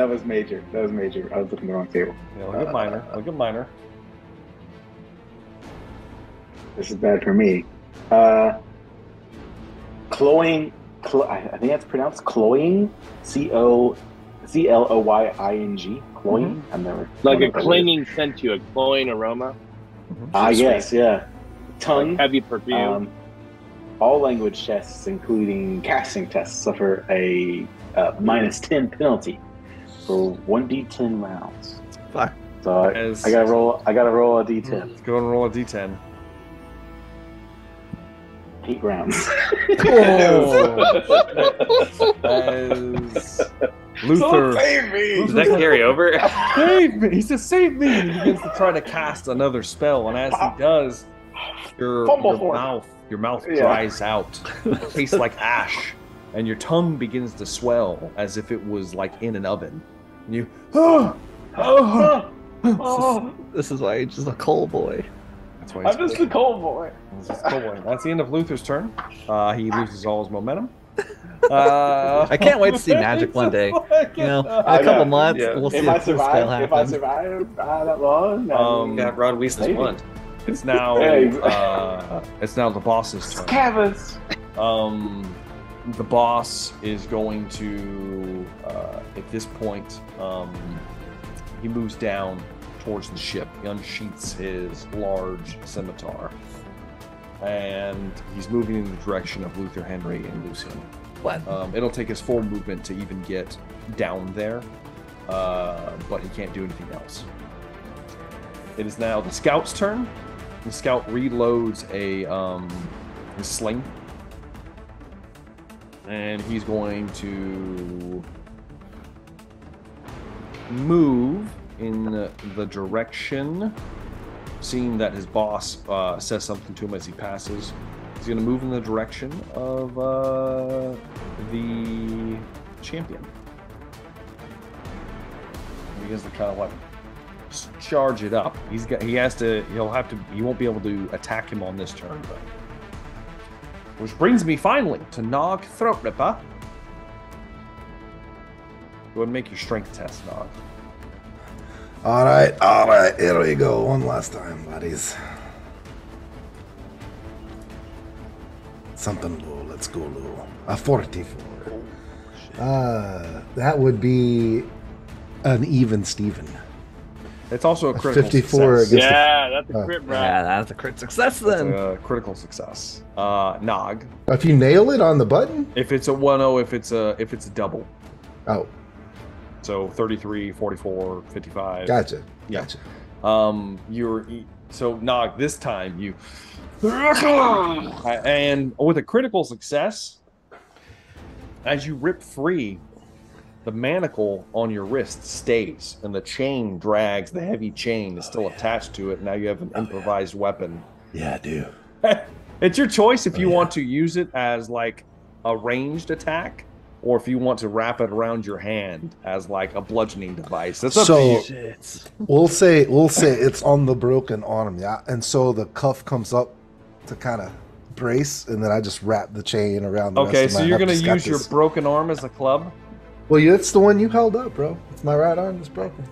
was major. I was looking at the wrong table. Yeah, look at minor. This is bad for me. Cloying. I think that's pronounced cloying. Cloying. Cloying. I've never. Like a clinging scent to a cloying aroma. Yes, yeah. Tongue. Like heavy perfume. All language tests, including casting tests, suffer a minus 10 penalty for 1d10 rounds. Fuck. So I gotta roll. I gotta roll a d10. Let's go and roll a d10. 8 rounds. As Luther, save me. Does that carry over? save me! He says, "Save me!" And he begins to try to cast another spell, and as he does, your mouth dries out, tastes like ash, and your tongue begins to swell as if it was like in an oven. And you, This is why he's just a coal boy. That's why I'm just the cold boy. That's the end of Luther's turn. He loses all his momentum. I can't wait to see Magic one day. You know, in a couple months, Yeah. we'll see If I if this spell survive, happens. that long, Yeah, Ron Weasle's Maybe. won. It's now it's now the boss's turn. Cavus. The boss is going to at this point he moves down towards the ship. He unsheaths his large scimitar, and he's moving in the direction of Luther, Henry, and Lucian. What? It'll take his full movement to even get down there, but he can't do anything else. It is now the scout's turn. The scout reloads his sling, and he's going to move in the direction, seeing that his boss says something to him as he passes. He's going to move in the direction of the champion. He has to kind of like charge it up. He won't be able to attack him on this turn, but. Which brings me finally to Nog Throatripper. Go ahead and make your strength test, Nog. All right. Here we go. One last time, buddies. Something low. Let's go low. A 44. That would be an even Steven. It's also a critical 54 success. against Yeah, that's a crit, bro. Yeah, that's a crit success It's then. a critical success. Nog. If you nail it on the button? If it's a 1-0, if it's a double. Oh, So 33, 44, 55. gotcha. Yeah. Gotcha. So Nog, this time you and with a critical success, as you rip free, the manacle on your wrist stays, and the chain drags. The heavy chain is still attached to it. Now you have an improvised weapon. Yeah, I do. It's your choice if you want to use it as like a ranged attack, or if you want to wrap it around your hand as like a bludgeoning device. That's up to you. We'll say it's on the broken arm, yeah. And so the cuff comes up to kind of brace, and then I just wrap the chain around the Okay, rest of so my you're gonna use episcopus. your broken arm as a club. Well, yeah, it's the one you held up, bro. It's my right arm that's broken.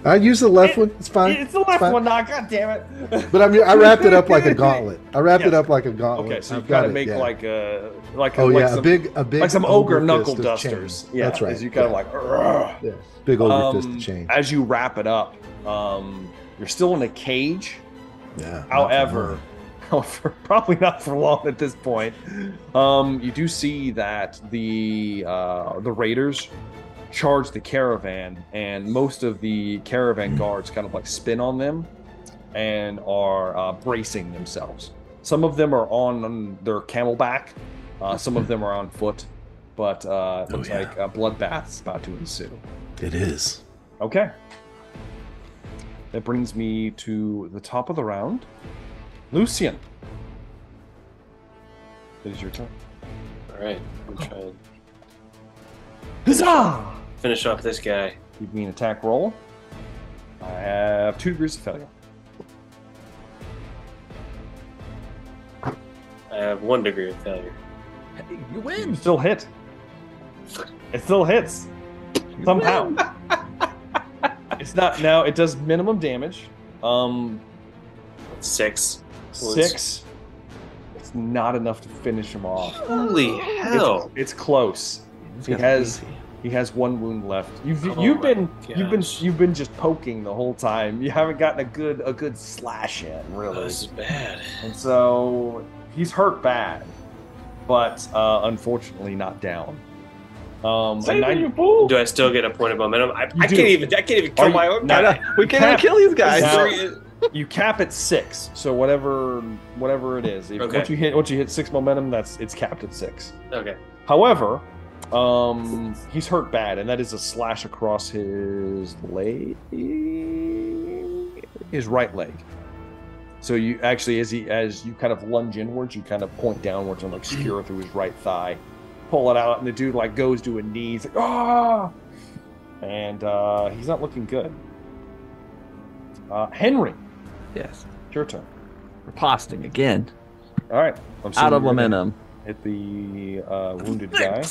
I use the left one. It's fine. It's the left fine. one, Nog. God damn it! But I wrapped it up like a gauntlet. I wrapped it Yes. up like a gauntlet. Okay, so you I've got gotta it, make yeah. like a Oh like yeah, some, a big like some ogre knuckle fist of chain. dusters. Yeah, That's right. As you kind of like. "Urgh." Yeah, big ogre fist of chain. As you wrap it up, you're still in a cage. Yeah. However, probably not for long at this point. You do see that the raiders charge the caravan, and most of the caravan guards kind of like spin on them and are bracing themselves. Some of them are on their camelback, some of them are on foot, but it looks like a bloodbath's about to ensue. It is. Okay. That brings me to the top of the round. Lucian. It is your turn. All right, I'm trying Huzzah! to finish off this guy. Give me an attack roll. I have 2 degrees of failure. I have 1 degree of failure. Hey, you You win. still hit. It still hits. Somehow. It's not now. It does minimum damage. 6. 6. It's not enough to finish him off. Holy hell! It's close. He has 1 wound left. You've been just poking the whole time. You haven't gotten a good slash in, Oh, really. this is bad. And so he's hurt bad, but unfortunately not down. Save nine- you fool! Do I still get a point of momentum? I do. can't even kill my own Now- guy. We can't even kill these guys. Now- you cap at 6, so whatever it is. Okay. Once you hit 6 momentum, it's capped at 6. Okay. However, he's hurt bad, and that is a slash across his leg, his right leg. So you actually, as you kind of lunge inwards, you kind of point downwards and like skewer through his right thigh, pull it out, and the dude like goes to a knee, he's like ah, and he's not looking good. Henry, Yes. it's your turn. Riposting again. All right, I'm Out of you're gonna momentum. Hit the wounded guy.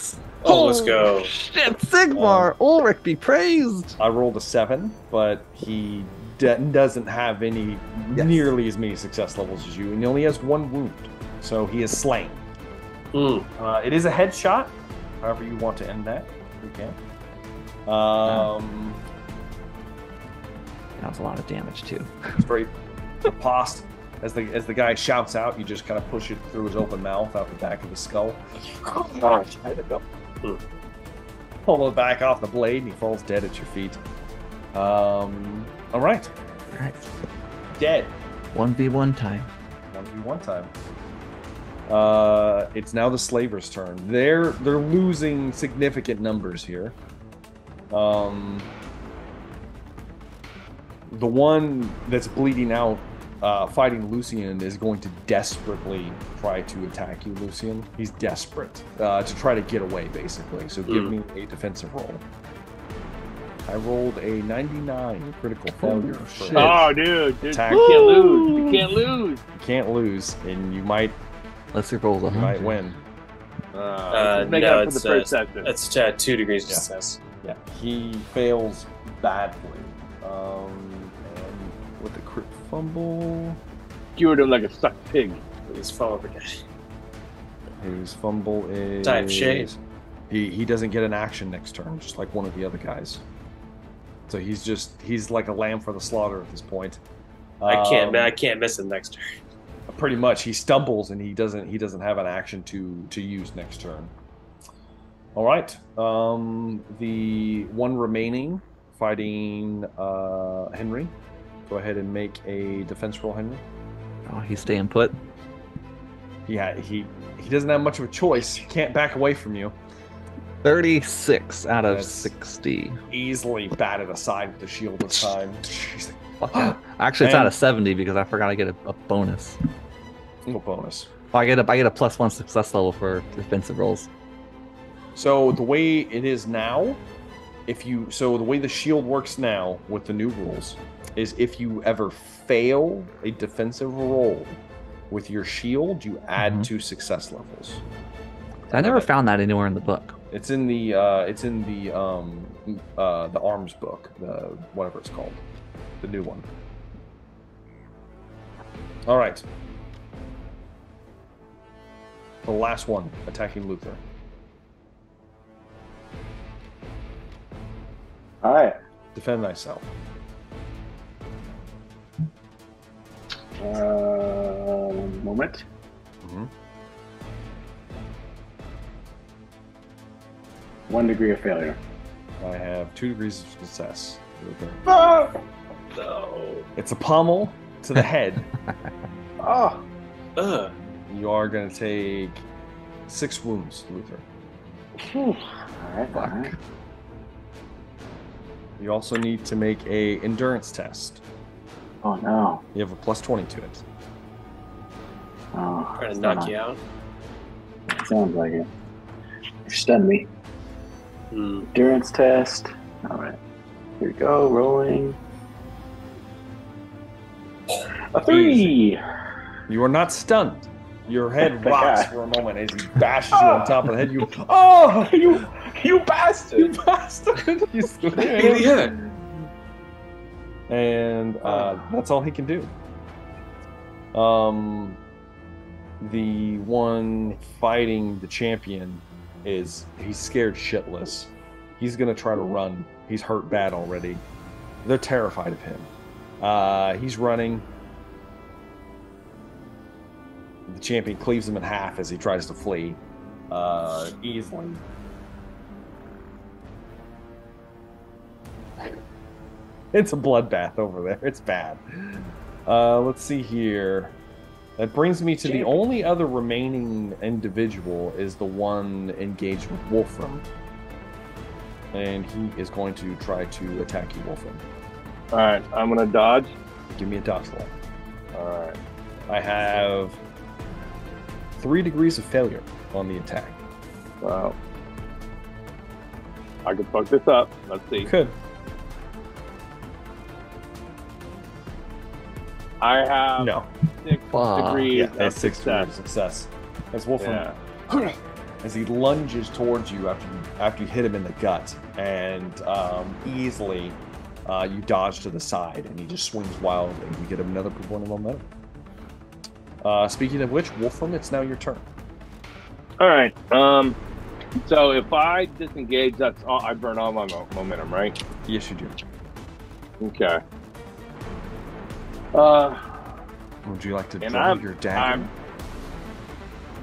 Oh, let's go. Shit, Sigmar! Ulrich be praised! I rolled a 7, but he doesn't have any nearly as many success levels as you, and he only has 1 wound, so he is slain. Mm. It is a headshot. However you want to end that, you can. That was a lot of damage too. Straight riposte. As the guy shouts out, you just kind of push it through his open mouth out the back of the skull. Pull it back off the blade, and he falls dead at your feet. All right. Alright. Dead. 1v1 time. 1v1 time. It's now the slavers' turn. They're losing significant numbers here. The one that's bleeding out, fighting Lucian, is going to desperately try to attack you, Lucian. He's desperate to try to get away, basically. So give me a defensive roll. I rolled a 99 critical failure. shit. Oh, dude, Attack. you can't lose. You can't lose. You can't lose, and you might Let's see if rolls you 100. might win. Make no, up for the it's, first section. That's 2 degrees of Yeah. success. Yeah, he fails badly. And with a crit fumble, Skewered him like a stuck pig. Please follow the guy. his fumble is Type shade. He doesn't get an action next turn, just like one of the other guys. So he's like a lamb for the slaughter at this point. I can't miss him next turn. Pretty much, he stumbles and he doesn't have an action to use next turn. All right, the one remaining fighting Henry. Go ahead and make a defense roll, Henry. Oh, he's staying put. Yeah, he doesn't have much of a choice. He can't back away from you. 36 out of That's- 60. Easily batted aside with the shield this time. She's like, Fuck yeah. Actually, it's out And- of 70 because I forgot I get a bonus. no bonus. I get a +1 success level for defensive rolls. So the way it is now, the way the shield works now with the new rules is if you ever fail a defensive roll with your shield, you add Mhm. 2 success levels. I never found that anywhere in the book. It's in the arms book, the whatever it's called, the new one. All right. The last one attacking Luther. All right. Defend thyself. One moment. Mhm. 1 degree of failure. I have 2 degrees of success. Ah! No. It's a pommel to the head. Oh, Ugh. You are going to take 6 wounds, Luther. all right. All Fuck. right. You also need to make a endurance test. Oh no. You have a +20 to it. Oh, Trying to knock you out. Sounds like it. You stunned me. Hmm. Endurance test. All right. Here we go. Rolling. A 3. You are not stunned. Your head Thank rocks God. for a moment as he bashes you on top of the head. You, oh, You bastard! you bastard! You Yeah. And that's all he can do. The one fighting the champion he's scared shitless. He's gonna try to run. He's hurt bad already. They're terrified of him. He's running. The champion cleaves him in half as he tries to flee. Easily. It's a bloodbath over there. It's bad. Let's see here. That brings me to the only other remaining individual is the one engaged with Wolfram. And he is going to try to attack you, Wolfram. All right, I'm gonna dodge. Give me a dodge roll. All right. I have 3 degrees of failure on the attack. Wow. I could fuck this up. Let's see. You could. I have No. 6 degrees Yeah, of that's 6 success. degrees of success. As Wolfram, Yeah. as he lunges towards you after you hit him in the gut, and easily you dodge to the side, and he just swings wildly. You get another point of momentum. Speaking of which, Wolfram, it's now your turn. All right. So if I disengage, that's all, I burn all my momentum, right? Yes, you do. Okay. Would you like to And draw your dagger?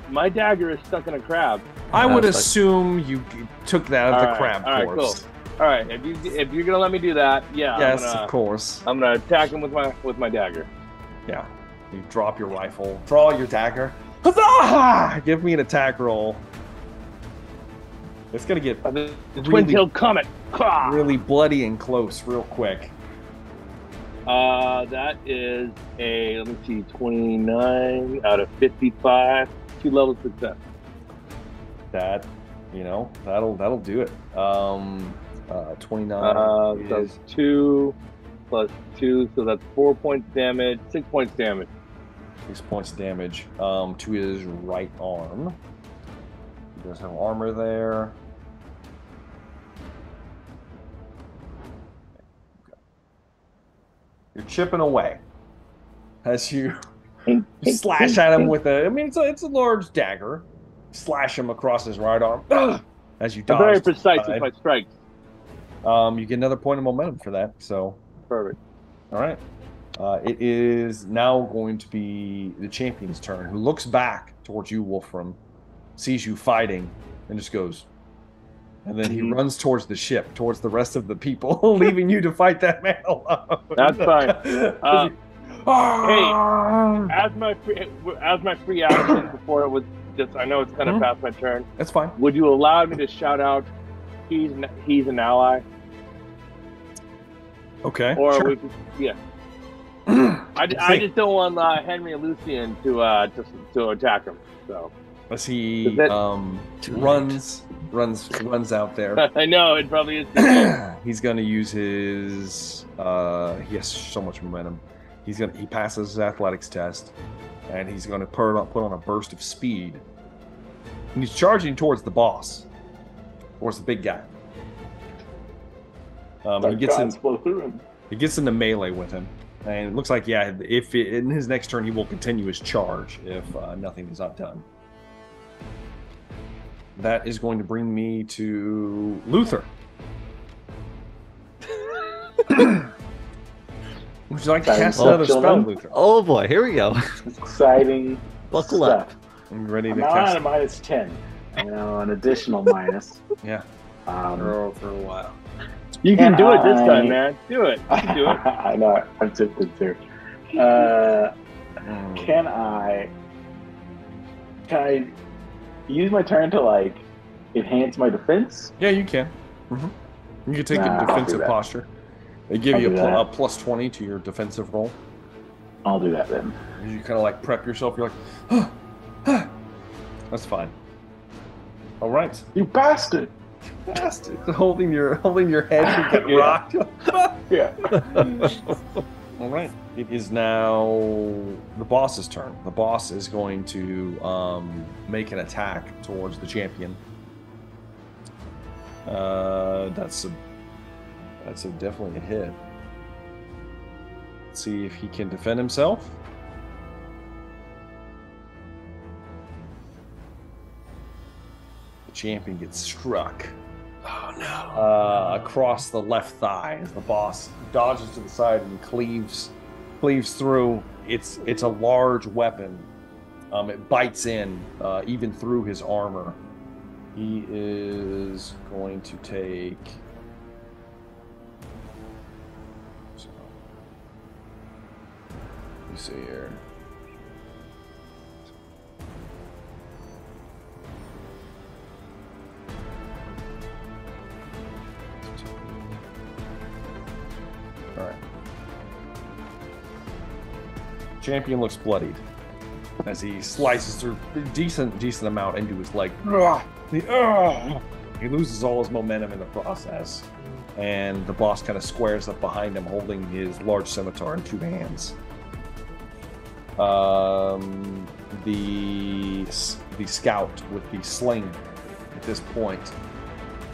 My dagger is stuck in a crab. I would That's assume you took that out of the crab all right, course. cool. All right, if you're gonna let me do that, yeah. Yes, of course. I'm gonna attack him with my dagger. Yeah. You drop your rifle, draw your dagger. Huzzah! Give me an attack roll. It's gonna get The twin-tailed comet. Ah! really bloody and close real quick. That is a, let me see, 29 out of 55. 2 levels of success. That, that'll do it. 29 So is that's 2 plus 2, so that's 4 points damage, 6 points damage. 6 points of damage to his right arm. He does have armor there. You're chipping away as you slash at him with a. I mean, it's a large dagger. Slash him across his right arm as you I'm dodge. very to the precise side. with my strikes. You get another point of momentum for that. So, Perfect. all right. It is now going to be the champion's turn, who looks back towards you, Wolfram, sees you fighting, and just goes. And then he runs towards the ship, towards the rest of the people, leaving you to fight that man alone. That's fine. As my free action before it was just, I know it's kind of past my turn. That's fine. Would you allow me to shout out, he's an ally? Okay. Or sure. we could, yeah. I just don't want Henry and Lucian to attack him. So As he Is that- runs out there. I know it probably is. He's going to use his. He has so much momentum. He passes his athletics test, and he's going to put on a burst of speed, and he's charging towards the boss, towards the big guy. And he gets in. Blow through him. He gets into melee with him, and it looks like in his next turn he will continue his charge if nothing is not done. That is going to bring me to Luther. Would you like to cast another spell, Gentlemen. Luther? Oh boy, here we go. Exciting Buckle stuff. up. I'm ready to I'm now cast. on a -10. An additional minus. Yeah. For a while. You can do it this I- time, man. Do it. You can do it. I know. I'm tempted to. Can I use my turn to enhance my defense? Yeah, you can. You can take Nah, a I'll do defensive that. posture. They give I'll you do a that. plus 20 to your defensive roll. I'll do that then. You kind of prep yourself. You're that's fine. All right. You bastard! Bastard. Holding your head, you get Yeah. rocked. Yeah. All right. It is now the boss's turn. The boss is going to make an attack towards the champion. That's definitely a hit. Let's see if he can defend himself. The champion gets struck. Oh no. Across the left thigh as the boss dodges to the side and cleaves through. It's a large weapon. It bites in even through his armor. He is going to take see here. All right. Champion looks bloodied as he slices through a decent amount into his leg. He loses all his momentum in the process, and the boss kind of squares up behind him, holding his large scimitar in 2 hands. The scout with the sling at this point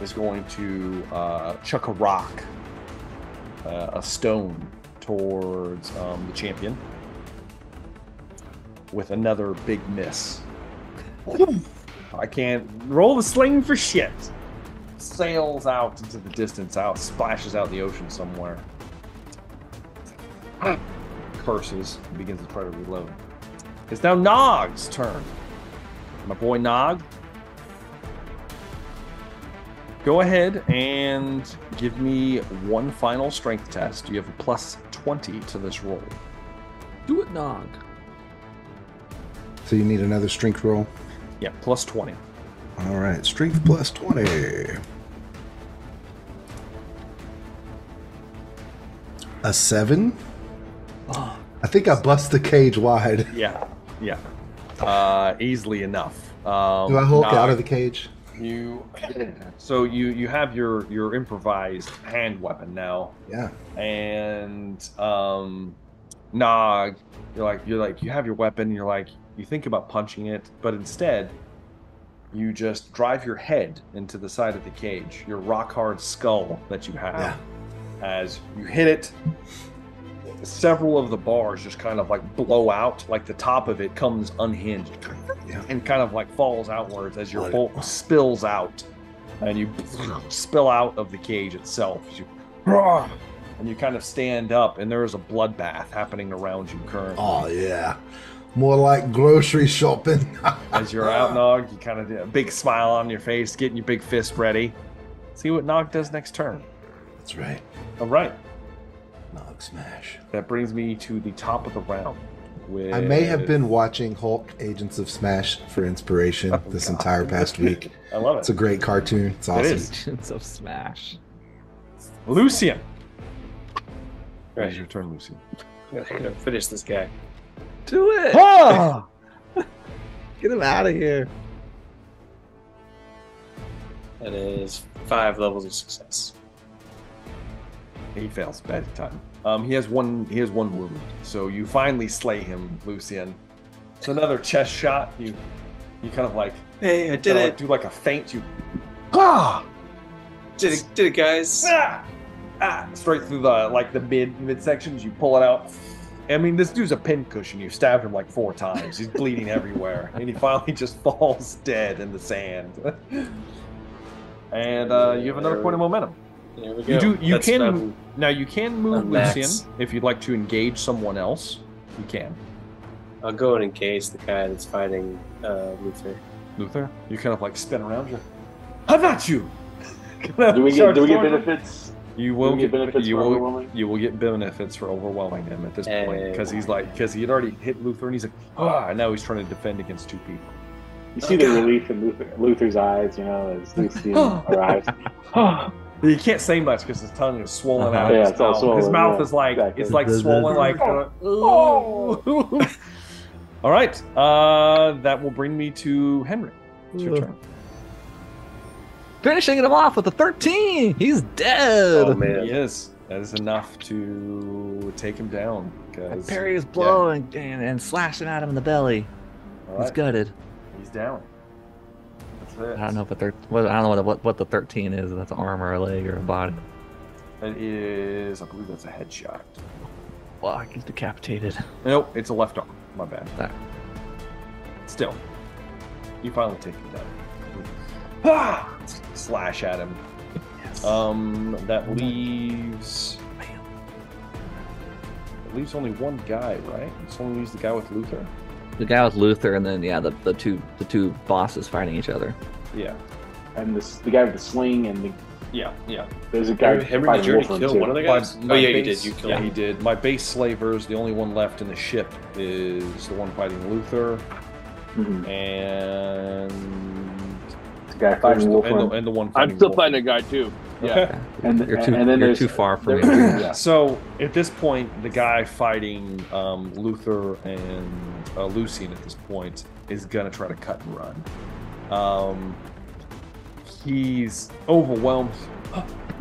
is going to chuck a rock, a stone, towards the champion with another big miss. I can't roll the sling for shit. Sails out into the distance, splashes out in the ocean somewhere. Curses, and begins to try to reload. It's now Nog's turn. My boy Nog. Go ahead and give me one final strength test. You have a plus 20 to this roll. Do it, Nog. So you need another strength roll? Yeah, plus 20. All right, strength plus 20. A 7? Oh. I think I bust the cage wide. Yeah. Easily enough. Do I Hulk out of the cage? You have your improvised hand weapon now. Yeah. And Nog, you have your weapon, you think about punching it, but instead you just drive your head into the side of the cage, your rock hard skull that you have. Yeah. As you hit it, several of the bars just kind of blow out, the top of it comes unhinged, Yeah. and kind of falls outwards as your bolt spills out, and you spill out of the cage itself. And you kind of stand up, and there is a bloodbath happening around you currently. Oh yeah, more like grocery shopping. As you're out, Nog, you kind of do a big smile on your face, getting your big fist ready. See what Nog does next turn. That's right. All right. Nog smash. That brings me to the top of the round. I may have been watching Hulk Agents of Smash for inspiration this entire past week. I love it. It's a great cartoon. It's awesome. It is. Agents of Smash. Lucian. Right. It's your turn, Lucian. I'm gonna finish this guy. Do it! Ah! Get him out of here. That is 5 levels of success. He fails bad time. He has one wound, so you finally slay him, Lucian. It's another chest shot. You kind of Hey, I did it! do a feint. You Did it, guys! Straight through the mid sections. You pull it out. I mean, this dude's a pincushion. You stabbed him 4 times. He's bleeding everywhere, and he finally just falls dead in the sand. And you have another point of momentum. There we go. You can move I'm max. Lucian if you'd like to engage someone else. You can. I'll go and engage the guy that's fighting Luther. Luther, you kind of spin around. You're, how about you? Do we get benefits? You will get benefits for overwhelming? You will get benefits for overwhelming him at this point because he had already hit Luther and he's and now he's trying to defend against 2 people. You see the relief in Luther's eyes, as Lucian arrives. You can't say much because his tongue is swollen out. Yeah, His it's all mouth. swollen, His mouth yeah, is exactly. swollen oh. All right, that will bring me to Henry. It's your turn. Finishing him off with a 13. He's dead. Oh man. He is. That is enough to take him down. I parry his blow and slashing at him in the belly. All He's right, gutted. he's down. That's it. I don't know I don't know what the 13 is. If that's an arm or a leg or a body. It is. I believe that's a headshot. Well, he's decapitated. Nope, it's a left arm. My bad. There. Still, you finally take him down. Slash at him. Yes. That leaves. Man. It leaves only one guy, right? It's only leaves the guy with Luther. The guy with Luther, and then the two bosses fighting each other. Yeah. And the guy with the sling and Yeah, yeah. There's a guy. Henry, by did you already Wolfram, kill too. one of the My- guys? my Oh yeah, you base- did. You killed Yeah, him. he did. My base slavers, the only one left in the ship is the one fighting Luther, Mhm. and The guy fighting Wolfram. and the one fighting I'm still Wolfram. fighting a guy too. Yeah. Okay. And- you're too, and then you're there's- too far from me. Yeah. So at this point, the guy fighting Luther and Lucian at this point is gonna try to cut and run. He's overwhelmed,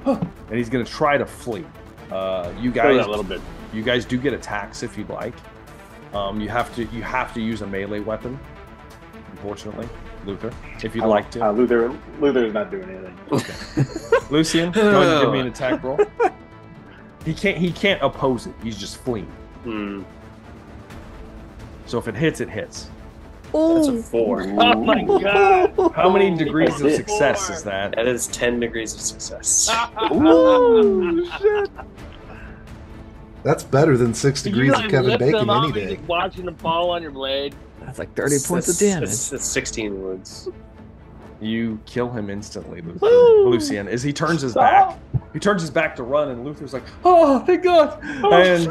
and he's gonna try to flee. You Slow guys, that a little bit. you guys do get attacks if you'd like. You have to use a melee weapon. Unfortunately, Luther, if you'd like to. Luther's not doing anything. Lucian, go ahead and give me an attack roll. He can't oppose it. He's just fleeing. Hmm. So if it hits, it hits. That's a 4. Oh my god! How many degrees of That's it. success is that? That is 10 degrees of success. Ooh, shit. That's better than 6 degrees of Kevin Bacon any day. Just watching them fall on your blade. That's like 30 points of damage. That's 16 wounds. You kill him instantly, Woo! Lucian. As he turns his back, he turns his back to run, and Luther's like, "Oh, thank God!" And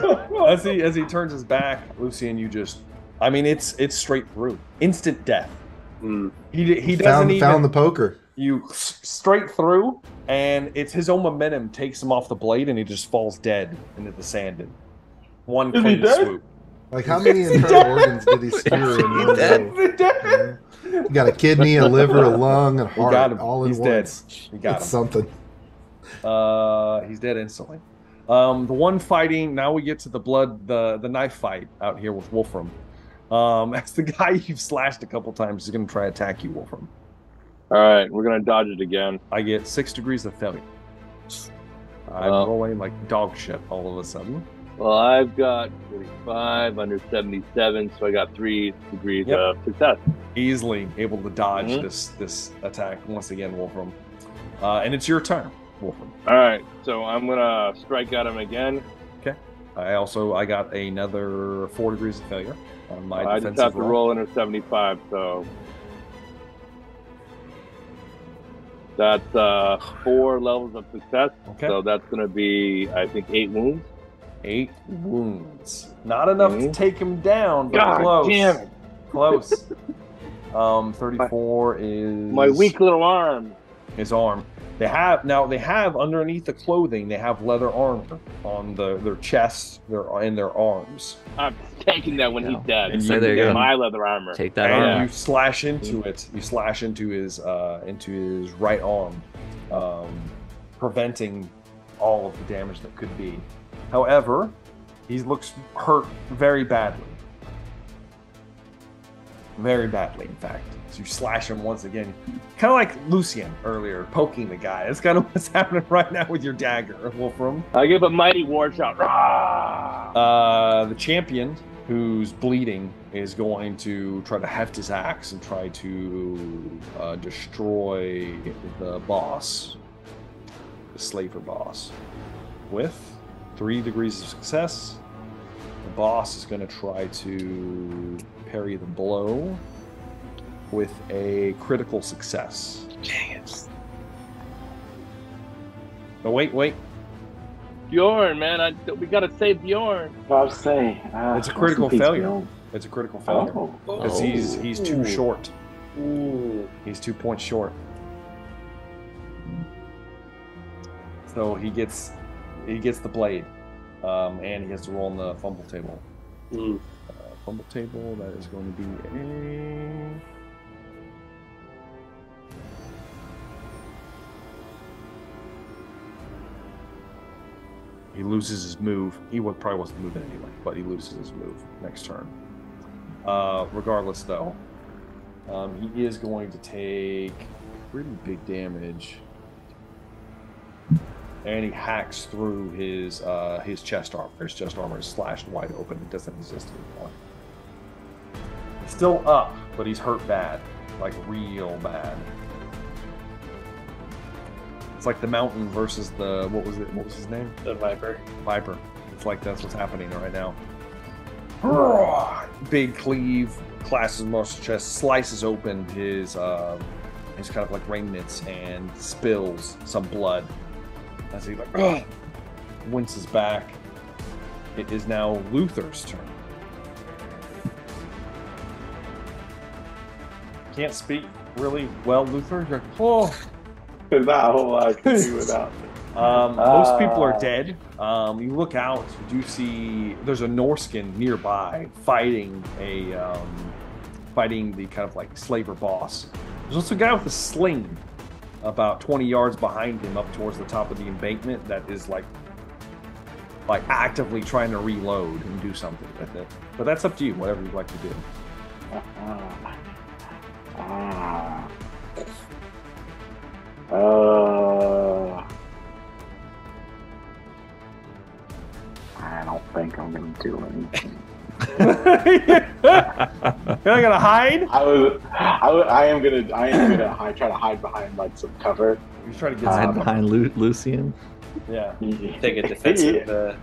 as he turns his back, Lucian, you just, I mean, it's straight through, instant death. Hmm. He doesn't even Found the poker. you straight through, and it's his own momentum takes him off the blade, and he just falls dead into the sand in one Is he clean dead? swoop. Like, how many internal organs did he skewer in one day? Yeah. You got a kidney, a liver, a lung, and a We heart got him. all in He's once. dead. We got That's him. something. He's dead instantly. The one fighting, now we get to the knife fight out here with Wolfram. That's the guy you've slashed a couple times is going to try to attack you, Wolfram. All right, we're gonna dodge it again. I get 6 degrees of failure. I'm Well. rolling like dog shit all of a sudden. Well, I've got 45 under 77, so I got 3 degrees Yep. of success. Easily able to dodge Mhm. this attack once again, Wolfram. And it's your turn, Wolfram. All right, so I'm gonna strike at him again. I got another 4 degrees of failure on my I just defensive have to roll under 75, so that's 4 levels of success. Okay. So that's gonna be, I think, 8 wounds. 8 wounds. Not enough to Mhm. take him down, but God close. damn it! Close. 34 is My weak little arm. his arm. They have underneath the clothing, they have leather armor on their chests, and their arms. I'm taking that when No. he's dead. And So there you go. My leather armor. Take that And arm. you slash into it. You slash into his right arm, preventing all of the damage that could be. However, he looks hurt very badly. Very badly, in fact. So you slash him once again. Kind of like Lucian earlier, poking the guy. That's kind of what's happening right now with your dagger, Wolfram. I give a mighty war shout. Rah! The champion, who's bleeding, is going to try to heft his axe and try to destroy the boss, the slaver boss, with 3 degrees of success. The boss is going to try to parry the blow with a critical success. Dang it. Oh, wait. Bjorn, man, we gotta save Bjorn. I was saying, It's a critical failure. It's a critical failure. Oh, Because he's too short. Ooh. He's 2 points short. So he gets the blade, and he has to roll on the fumble table. Mm. Fumble table. That is going to be a. He loses his move. Probably wasn't moving anyway, but he loses his move next turn. Regardless, though, he is going to take pretty big damage, and he hacks through his chest armor. His chest armor is slashed wide open. It doesn't exist anymore. He's still up, but he's hurt bad, like real bad. It's like the mountain versus the what was his name? The Viper. Viper. It's like that's what's happening right now. Big cleave, clashes muscle chest, slices open his his kind of like ringlets and spills some blood as he like winces back. It is now Luther's turn. Can't speak really well, Luther. You're like, oh. There's not a whole lot I can do without. Most people are dead. You look out, you do see there's a Norskin nearby fighting fighting the kind of like slaver boss. There's also a guy with a sling about 20 yards behind him up towards the top of the embankment that is like actively trying to reload and do something with it. But that's up to you, whatever you'd like to do. I don't think I'm gonna do anything. You're not gonna hide? I am gonna try to hide behind like some cover. You're trying to get Hide some. behind Lucian. Yeah. Take a defensive.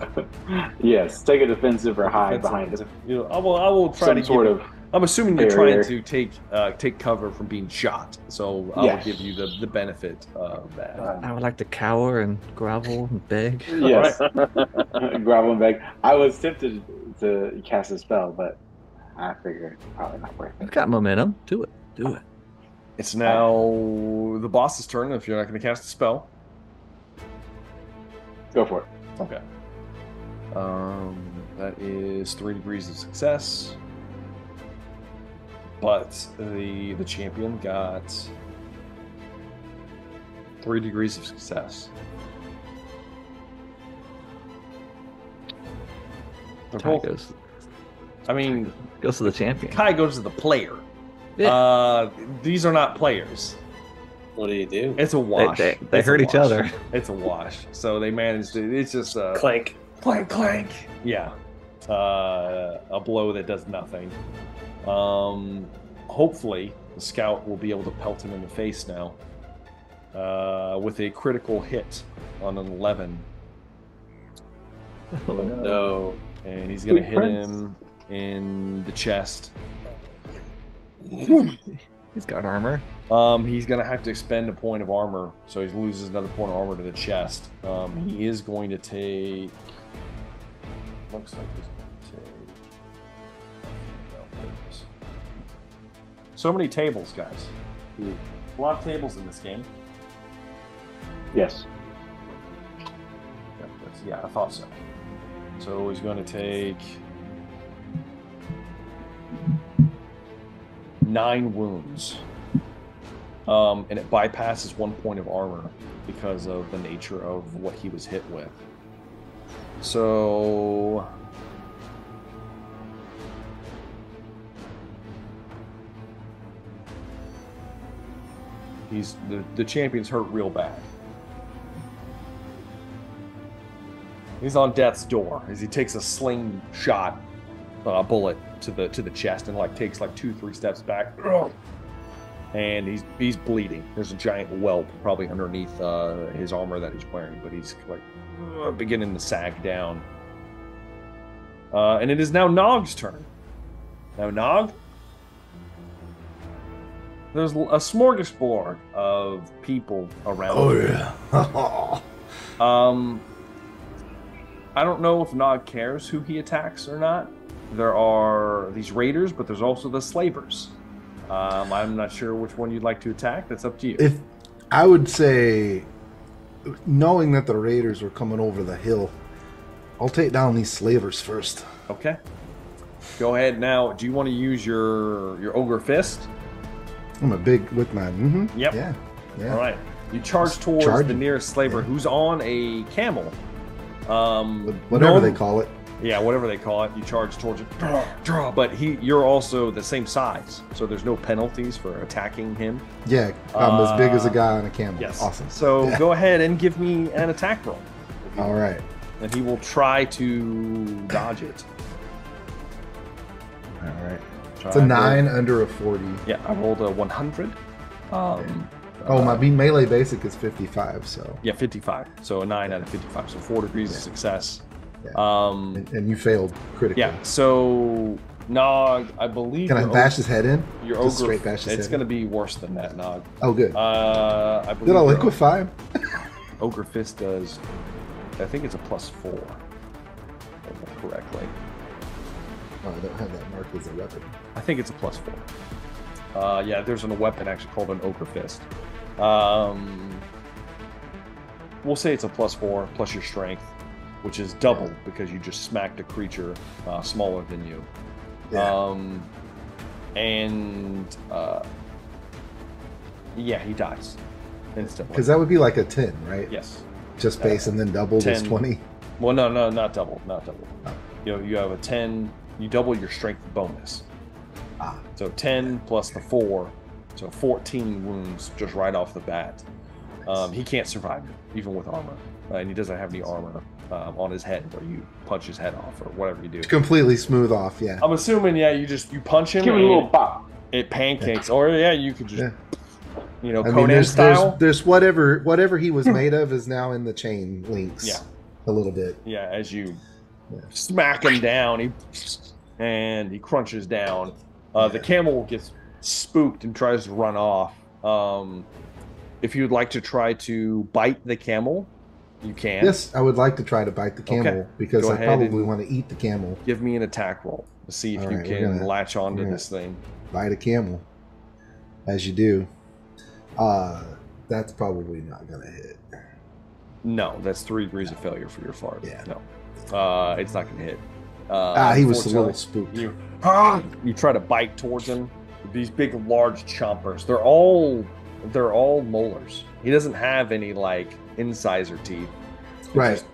Yes, take a defensive or hide behind it. You know, I will try Some to sort give, of. I'm assuming you're trying barrier. to take cover from being shot, so I will Yes. give you the benefit of that. I would like to cower and grovel and beg. Yes, gravel and bag. I was tempted to cast a spell, but I figured probably not worth You've it. got momentum. Do it. Do it. It's now the boss's turn. If you're not going to cast a spell, Go for it. okay. That is 3 degrees of success. But the champion got 3 degrees of success. They're Tie both, goes, I mean, goes to the champion. Kai goes to the player. Yeah. These are not players. What do you do? It's a wash. They It's a hurt each wash. other. It's a wash. So they managed to. It's just Clank. clank, clank. Yeah. A blow that does nothing. Hopefully, the scout will be able to pelt him in the face now. With a critical hit on an 11. No. And he's going to Good hit prince. him in the chest. He's got armor. He's going to have to expend a point of armor, so he loses another point of armor to the chest. He is going to take... Looks like he's going to take... No, there it is. So many tables, guys. A lot of tables in this game. Yes. Yeah, I thought so. So he's going to take 9 wounds. And it bypasses 1 point of armor because of the nature of what he was hit with. So he's the champion's hurt real bad. He's on death's door as he takes a slingshot bullet to the chest and like takes like 2-3 steps back, and he's bleeding. There's a giant whelp probably underneath his armor that he's wearing, but he's like beginning to sag down. And it is now Nog's turn. Now Nog, there's a smorgasbord of people around. yeah. I don't know if Nog cares who he attacks or not. There are these raiders, but there's also the slavers. I'm not sure which one you'd like to attack. That's up to you. If I would say, knowing that the raiders were coming over the hill, I'll take down these slavers first. Okay. Go ahead now. Do you want to use your ogre fist? I'm a big with my. Mm-hmm. Yep. Yeah. Yeah. All right. You charge towards Charge. the nearest slaver Yeah. who's on a camel. Whatever they call it. Yeah, whatever they call it. You charge towards it. Draw. But you're also the same size, so there's no penalties for attacking him. Yeah, I'm as big as a guy on a camel. Yes. Awesome. So Yeah. go ahead and give me an attack roll. All right. And he will try to dodge it. All right. Try It's a to- 9 under a 40. Yeah, I rolled a 100. My melee basic is 55, so. Yeah, 55. So a 9 out of 55. So 4 degrees of success. Yeah. Um, And you failed critically. yeah. So Nog, I believe. Can I your bash his head in? Your Just ogre. straight bash his It's head going to in? be worse than that, Nog. Oh, good. I believe Did I your liquefy him? ogre fist does. I think it's a +4. If I remember correctly. Oh, I don't have that marked as a weapon. I think it's a +4. Yeah, there's a weapon actually called an ogre fist. We'll say it's a +4 plus your strength, which is double because you just smacked a creature smaller than you. Yeah. Yeah, he dies instantly. Because that would be like a 10, right? Yes. Just base and then doubled is 10. 20. Well, no, not double, not double. Oh. You have a 10. You double your strength bonus. Ah. So 10 plus the 4, so 14 wounds just right off the bat. He can't survive it, even with armor, and he doesn't have any armor on his head where you punch his head off or whatever you do. Completely smooth off, yeah. I'm assuming, yeah, you punch him Give it a and little pop. it pancakes, or yeah, you could just, Yeah. I Conan mean, there's style. there's whatever he was made of is now in the chain links. Yeah. A little bit. Yeah, as you smack him down, he crunches down. The camel gets spooked and tries to run off. If you'd like to try to bite the camel, you can. Yes, I would like to try to bite the camel because Go I ahead probably and want to eat the camel. Give me an attack roll to see if All you right, we're can gonna- latch onto we're this thing. Bite a camel, as you do. That's probably not gonna hit. No, that's 3 degrees of failure for your fart. Yeah. No, it's not gonna hit. He was a little unfortunately, spooked. you try to bite towards him. These big, large chompers. They're all molars. He doesn't have any like incisor teeth. It's Right. just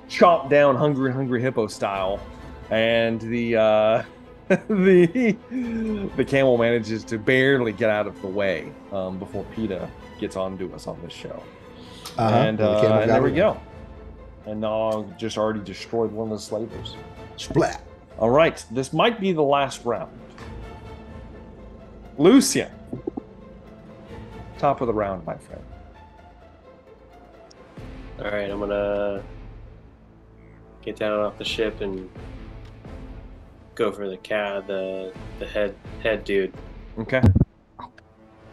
chomp down, hungry hippo style, and the the camel manages to barely get out of the way before PETA gets onto us on this show. And the camel got there we away. go. And Nog just already destroyed one of the slavers. Splat. All right, this might be the last round. Lucian, top of the round, my friend. All right, I'm gonna get down off the ship and go for the head dude. Okay.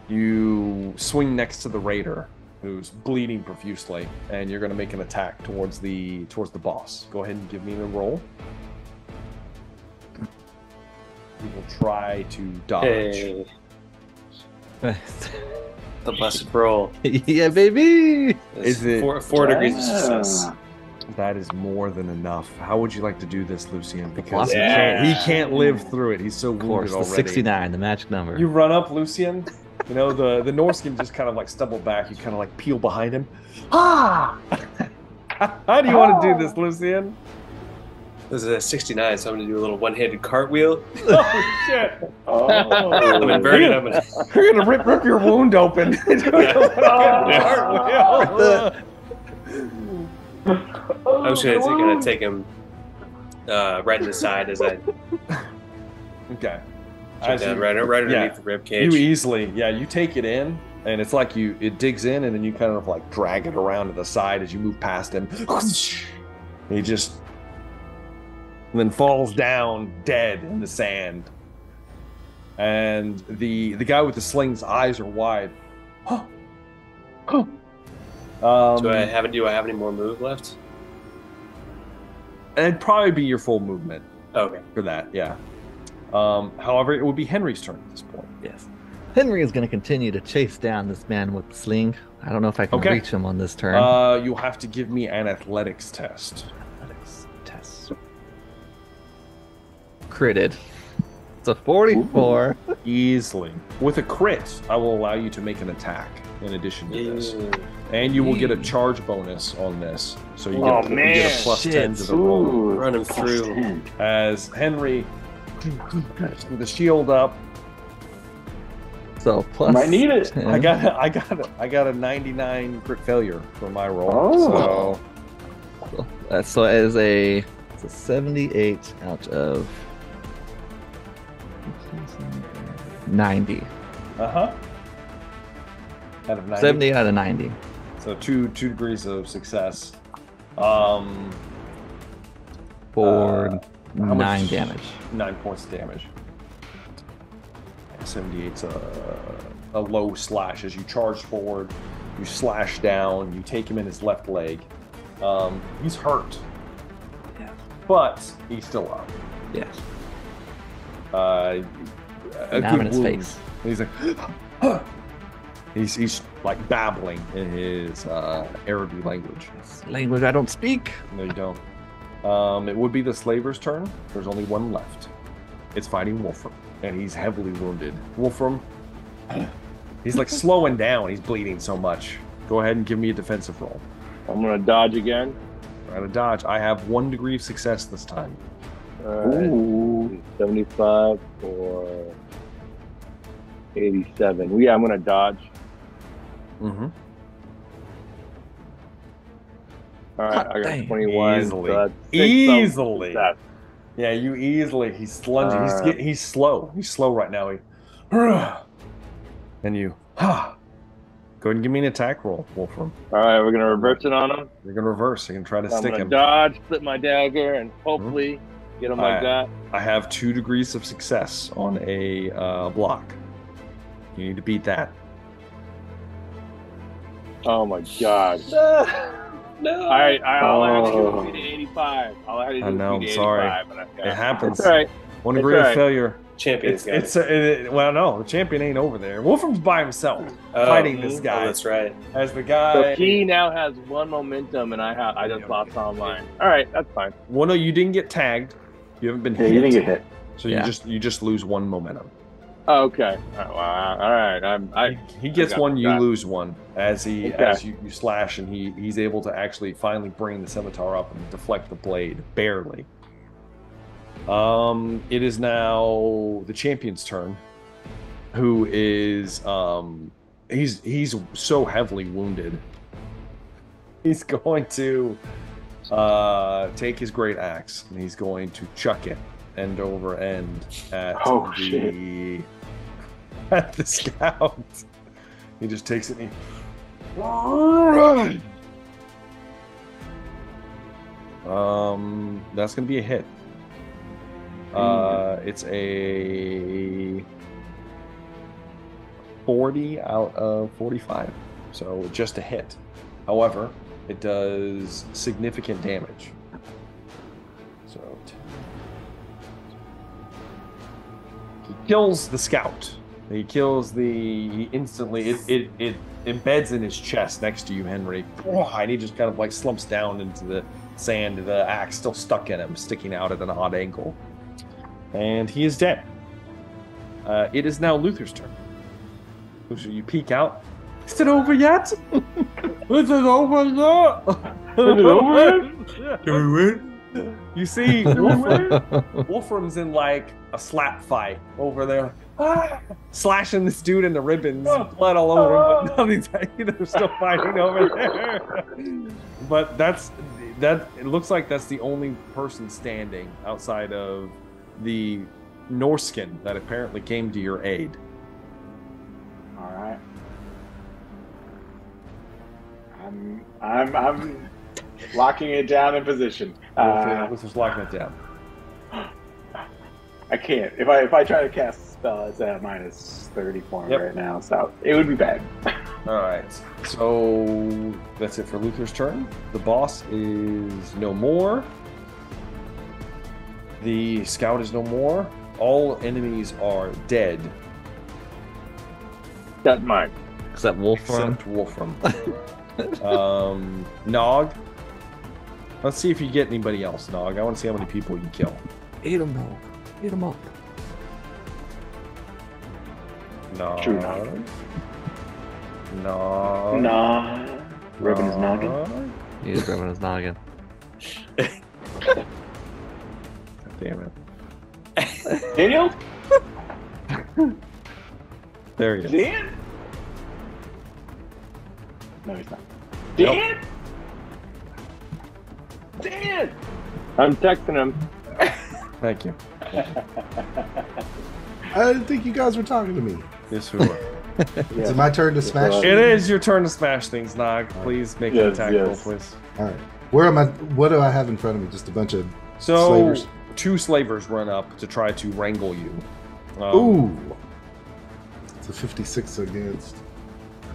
You swing next to the raider, who's bleeding profusely, and you're going to make an attack towards the boss. Go ahead and give me the roll. You will try to dodge. Hey, the blessed roll. Yeah, baby. Is it- four degrees of success? That is more than enough. How would you like to do this, Lucian? Because Yeah. he can't live through it. He's so Of course, wounded the already. 69, the magic number. You run up, Lucian. You know, the Norskin just kind of like stumble back. You kind of like peel behind him. Ah! How do you want to do this, Lucian? This is a 69, so I'm gonna do a little one-handed cartwheel. Oh shit! I'm inverted. I'm gonna. You're gonna rip your wound open. I'm just gonna take him right in the side as I Okay. jump As down you- right underneath yeah. the rib cage. You easily, you take it in, and it's like it digs in, and then you kind of like drag it around to the side as you move past him. He just then falls down dead in the sand. And the guy with the sling's eyes are wide. Do I have any more move left? It'd probably be your full movement Okay. for that, yeah. However, it would be Henry's turn at this point. Yes. Henry is going to continue to chase down this man with the sling. I don't know if I can Okay. reach him on this turn. You'll have to give me an athletics test. Athletics test. Critted. It's a 44. Easily. With a crit, I will allow you to make an attack in addition to this. And you will get a charge bonus on this. So you get, you get a plus 10 to the roll. Ooh, Run him plus through. 10. As Henry, with the shield up, So plus. Might need it. 10. I got a 99 crit failure for my roll. Oh. So it's a 78 out of 90. So, out of 90. 70 out of 90. So two degrees of success. For How much? 9 damage. 9 points of damage. 78's a low slash as you charge forward. You slash down. You take him in his left leg. He's hurt, but he's still up. Yes. A Now good in his wound. face. He's like, he's like babbling in his Arabic language. Language I don't speak. No, you don't. It would be the slaver's turn. There's only one left. It's fighting Wolfram, and he's heavily wounded. Wolfram, he's like slowing down. He's bleeding so much. Go ahead and give me a defensive roll. I'm gonna dodge again. Try to dodge. I have 1 degree of success this time. Alright. 75 for 87. Well, yeah, I'm gonna dodge. Mm-hmm. Alright, I got Dang. 21. Easily. So that's 6 Easily. success. Yeah, you easily. He's lunging. He's slow. He's slow right now. And you. Go ahead and give me an attack roll, Wolfram. Alright, we're gonna reverse it on him. You're gonna reverse. You can try to I'm stick gonna him. dodge, flip my dagger, and hopefully get him like that. I have 2 degrees of success on a block. You need to beat that. Oh my god. No. Alright, all I had to do was beat an 85. All I had to do I know, was beat an sorry. 85. And I got It happens. It's alright. 1 It's degree of alright. failure. Champions got Well, no, the champion ain't over there. Wolfram's by himself, fighting this guy. Oh, that's right. As the So guy. he now has 1 momentum, and I just lost all mine. All right, that's fine. Well, no, you didn't get tagged. You haven't been Yeah, hit. you didn't get hit. So Yeah. you just lose 1 momentum. Oh, okay. All right. He gets got 1, you that. lose 1 as Okay. you slash, and he's able to actually finally bring the scimitar up and deflect the blade barely. It is now the champion's turn, who is he's so heavily wounded. He's going to take his great axe and he's going to chuck it end over end at at the scout. He just takes it and he that's gonna be a hit. It's a 40 out of 45, so just a hit. However, it does significant damage. So he kills the scout. He kills he instantly. It embeds in his chest next to you, Henry, and he just kind of like slumps down into the sand. The axe still stuck in him, sticking out at an odd angle. And he is dead. It is now Luther's turn. Luther, you peek out. Is it over yet? Is it over yet? Is it over yet? Can we win? You see, Wolfram's in like a slap fight over there, slashing this dude in the ribbons, blood all over him. But nothing's, they're still fighting over there. But it looks like that's the only person standing outside of the Norskin that apparently came to your aid. All right. I'm locking it down in position. Luther's locking it down. I can't. If I try to cast a spell, it's at minus 30 for me right now, so it would be bad. All right. So that's it for Luther's turn. The boss is no more. The scout is no more. All enemies are dead. That's mine. Except Wolfram. Except Wolfram. Nog. Let's see if you get anybody else, Nog. I want to see how many people you kill. Eat them all. Eat them up. Nog. True Nog. Nog. Nah. Rubbing his noggin. He's rubbing his noggin. God damn it. Daniel? There he is. Dan? No, he's not. Dan? Dan! I'm texting him. Thank you. I didn't think you guys were talking to me. Yes, we were. Is it my turn to smash? It It is your turn to smash things, Nog. Please make an Yes, attack yes. roll, please. All right. Where am I? What do I have in front of me? Just a bunch of So slavers. 2 slavers run up to try to wrangle you. Ooh. It's a 56 against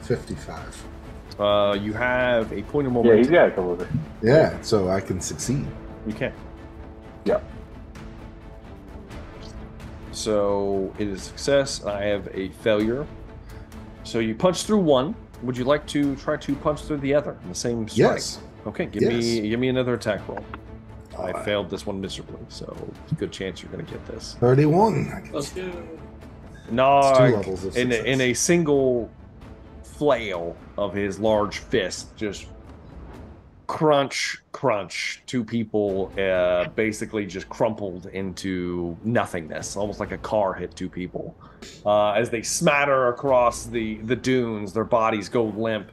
55. You have a point of Yeah, momentum. he's got to come over. Yeah, so I can succeed. You can. Yeah. So it is a success. I have a failure. So you punch through one. Would you like to try to punch through the other in the same strike? Yes. Okay, give me another attack roll. I failed this one miserably, so good chance you're going to get this. 31. Let's go. Nog, levels of in success. a single flail of his large fist, just crunch. 2 people basically just crumpled into nothingness, almost like a car hit 2 people. As they smatter across the dunes, their bodies go limp.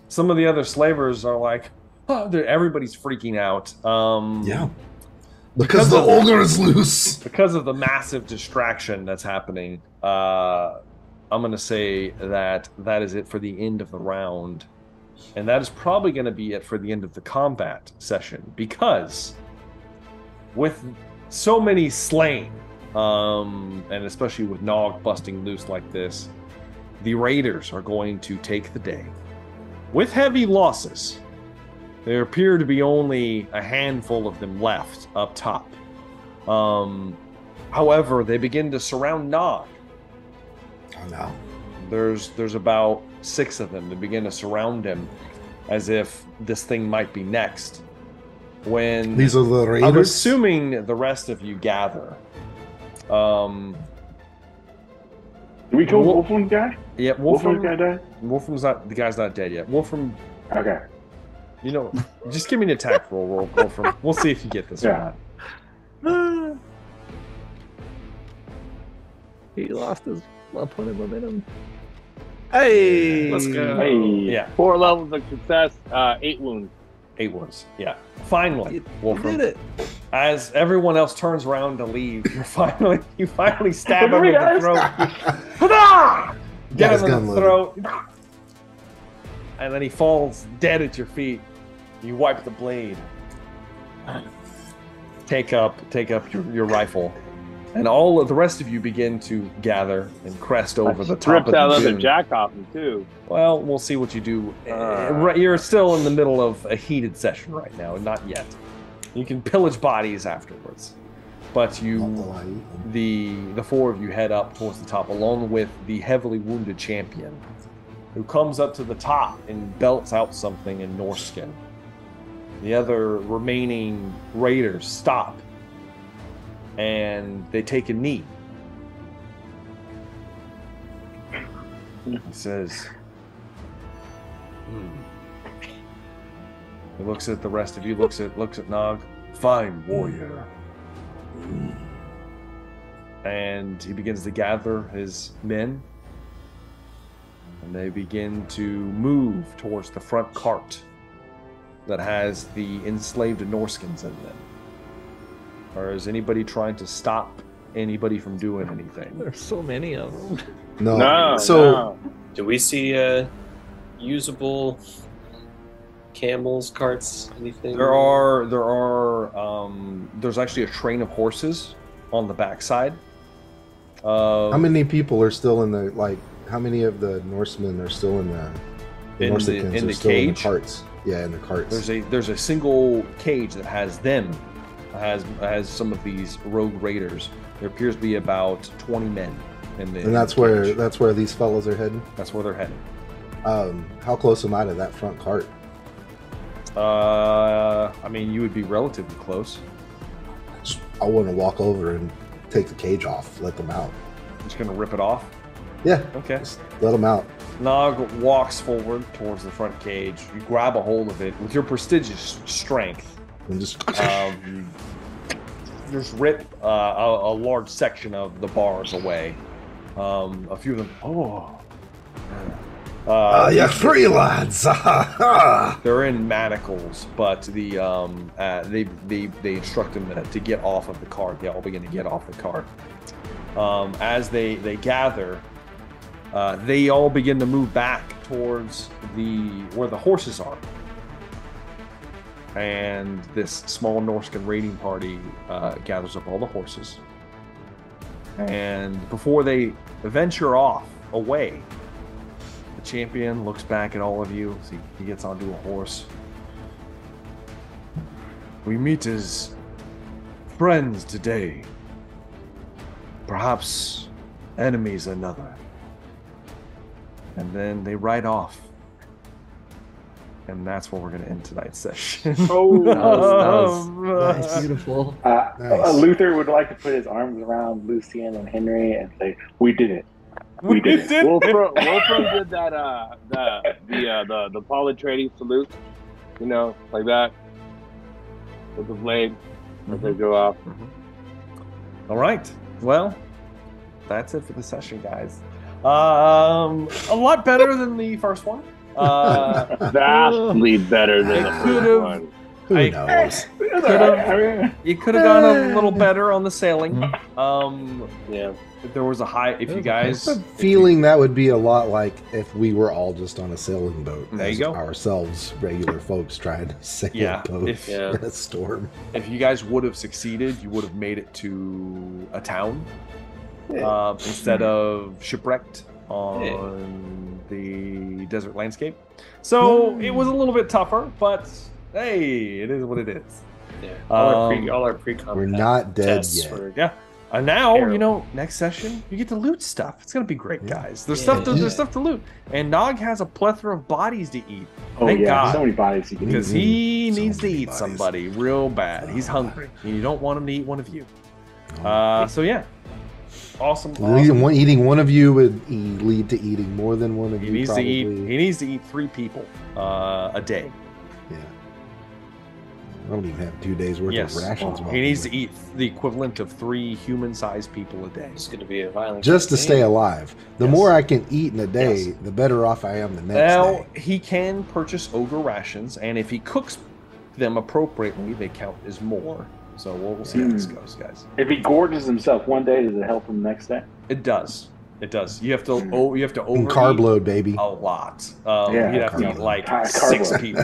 Some of the other slavers are like, oh, everybody's freaking out. Yeah. Because the ogre is loose. Because of the massive distraction that's happening, I'm going to say that is it for the end of the round. And that is probably going to be it for the end of the combat session. Because with so many slain, and especially with Nog busting loose like this, the Raiders are going to take the day. With heavy losses, there appear to be only a handful of them left up top. However, they begin to surround Nog. Oh no. There's about 6 of them. They begin to surround him as if this thing might be next. When These are the Raiders? I'm assuming the rest of you gather. Did we kill Wolfram guy? Yeah, Wolfram guy died? Wolfram's not, the guy's not dead yet. Wolfram, Okay. you know, just give me an attack roll, Wolfram. We'll see if you get this Yeah. or not. He lost his point of momentum. Hey! Let's go. Hey. Yeah. 4 levels of success, 8 wounds. 8 wounds. Yeah. Finally, You Wolfram. did it. As everyone else turns around to leave, you finally stab him Look in at the me, throat. Got Get his him in gun the loaded. throat. And then he falls dead at your feet. You wipe the blade. Take up your rifle. And all of the rest of you begin to gather and crest over the top Ripped of that the other dune. jack off him, too. Well, we'll see what you do. You're still in the middle of a heated session right now, not yet. You can pillage bodies afterwards. But the 4 of you head up towards the top, along with the heavily wounded champion, who comes up to the top and belts out something in Norskin. The other remaining raiders stop, and they take a knee. He says, He looks at the rest of you, looks at Nog. Fine, warrior. And he begins to gather his men, and they begin to move towards the front cart that has the enslaved Norskins in them. Or is anybody trying to stop anybody from doing anything? There's so many of them. No. So Do we see usable camels, carts, anything? There's actually a train of horses on the backside. how many people are still in the how many of the Norsemen are still in the Norsikins in are the still in the cage? carts? Yeah, in the carts. There's a single cage that has them, has some of these rogue raiders. There appears to be about 20 men in the. And that's where these fellows are heading. That's where they're heading. How close am I to that front cart? I mean, you would be relatively close. I want to walk over and take the cage off, let them out. Just gonna rip it off. Yeah, Okay. just let them out. Nog walks forward towards the front cage. You grab a hold of it with your prestigious strength. And just Just rip a large section of the bars away. A few of them. you're free, lads. They're in manacles, but they instruct them to get off of the cart. They all begin to get off the cart. As they gather, they all begin to move back towards where the horses are. and this small Norscan raiding party gathers up all the horses. And before they venture off away, the champion looks back at all of you. So he gets onto a horse. We meet as friends today, perhaps enemies another. And then they ride off. And that's where we're going to end tonight's session. Oh, That was Nice. beautiful. Nice. Luther would like to put his arms around Lucian and Henry and say, "We did it. We did it." Wolfram did that the polytrade salute, you know, like that with the blade as they go off. All right. Well, that's it for the session, guys. A lot better than the first one. Vastly better than the could've- first one. Who I- knows? You could have gone a little better on the sailing. Yeah. If there was a high, if you guys, I have a feeling that would be a lot like if we were all just on a sailing boat. There you as go. Ourselves, regular folks trying to sail Yeah, a boat if- Yeah. in a storm. if you guys would have succeeded, you would have made it to a town instead of shipwrecked on the desert landscape. So it was a little bit tougher, but hey, it is what it is. Yeah. All our Um, pre-combat We're not dead tests yet. were Yeah. And now, Terrible. you know, next session you get to loot stuff. It's gonna be great, Yeah. guys. There's Yeah. there's stuff to loot, and Nog has a plethora of bodies to eat Oh Thank yeah, God. so many bodies you can because eat. he So needs to many eat bodies. somebody real bad. He's hungry, and you don't want him to eat one of you. Oh. So yeah, awesome. Eating one of you would lead to eating more than one of He you. needs probably. to eat. He needs to eat 3 people a day. Yeah. I don't even have 2 days worth Yes, of rations. he needs to eat the equivalent of 3 human-sized people a day. It's going to be a violent just to campaign. stay alive. The Yes. more I can eat in a day, Yes. the better off I am the next Now day. he can purchase ogre rations, and if he cooks them appropriately, they count as more. So we'll see how this goes, guys. If he gorges himself one day, does it help him next day? It does. It does. You have to. Mm. You have to And overeat carb load, baby. a lot. Yeah, You'd have to carb eat load. like Carb 6 load. people.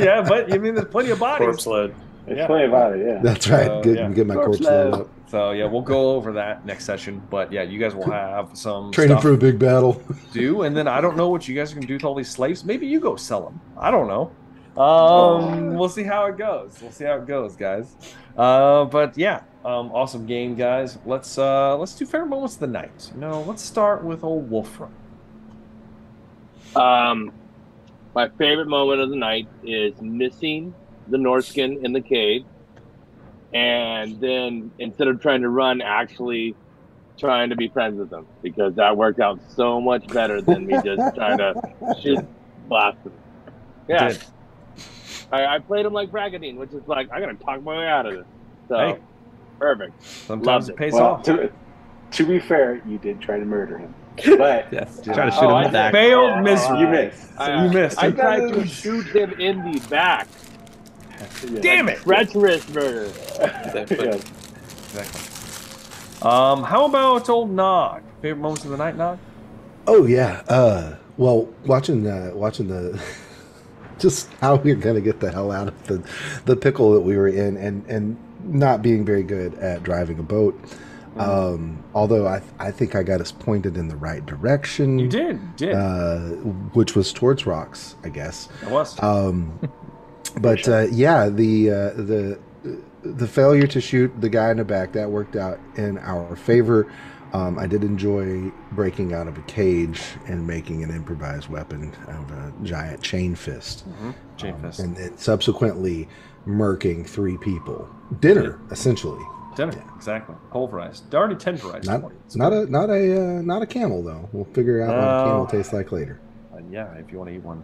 Yeah, but I mean, there's plenty of bodies. Corpse load. There's Yeah. plenty about it, yeah. That's right. yeah. Get my Corpse corpse load load. up. So yeah, we'll go over that next session. But yeah, you guys will have some Training stuff for a big battle. to do, and then I don't know what you guys are gonna do with all these slaves. Maybe you go sell them. I don't know. We'll see how it goes. We'll see how it goes, guys. But yeah, awesome game, guys. Let's do favorite moments of the night. You know, let's start with old Wolfram. My favorite moment of the night is missing the Norskin in the cave, and then instead of trying to run, actually trying to be friends with them, because that worked out so much better than me just trying to shoot blast them. Yeah, Did. I played him like Bragadine, which is like I gotta talk my way out of this. So Hey. perfect. Sometimes Loved it it. pays Well, off. to be fair, you did try to murder him. But Yes. Try to shoot him in I the back. Failed miserably. you missed. You missed. I tried to shoot him in the back. Damn it! Treacherous murder. Yeah. Exactly. How about old Nog? Favorite moments of the night, Nog? Oh yeah. Well, watching the just how we're gonna get the hell out of the pickle that we were in, and not being very good at driving a boat. Although I think I got us pointed in the right direction. You did. Which was towards rocks, I guess. It was. But yeah, the failure to shoot the guy in the back, that worked out in our favor. I did enjoy breaking out of a cage and making an improvised weapon of a giant chain fist. Chain fist. And then subsequently murking 3 people. Dinner, essentially. Dinner. Exactly. Pulverized. They're already tenderized. Not for you. It's not good. not a camel though. We'll figure out what a camel tastes like later. Yeah, if you want to eat one.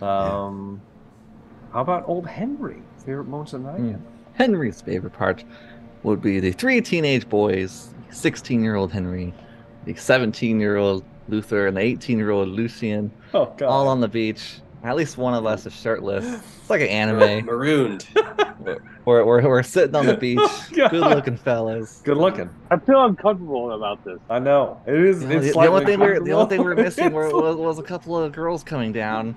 How about old Henry? Favorite moments of the night? Henry's favorite part would be the 3 teenage boys, 16-year-old Henry, the 17-year-old Luther, and the 18-year-old Lucian, Oh god. all on the beach. At least one of us is shirtless. It's like an anime. Marooned. We're sitting on the beach. God. Good looking fellas. Good looking. I feel uncomfortable about this. I know. It is. The It's only slightly thing we were missing uncomfortable. was a couple of girls coming down.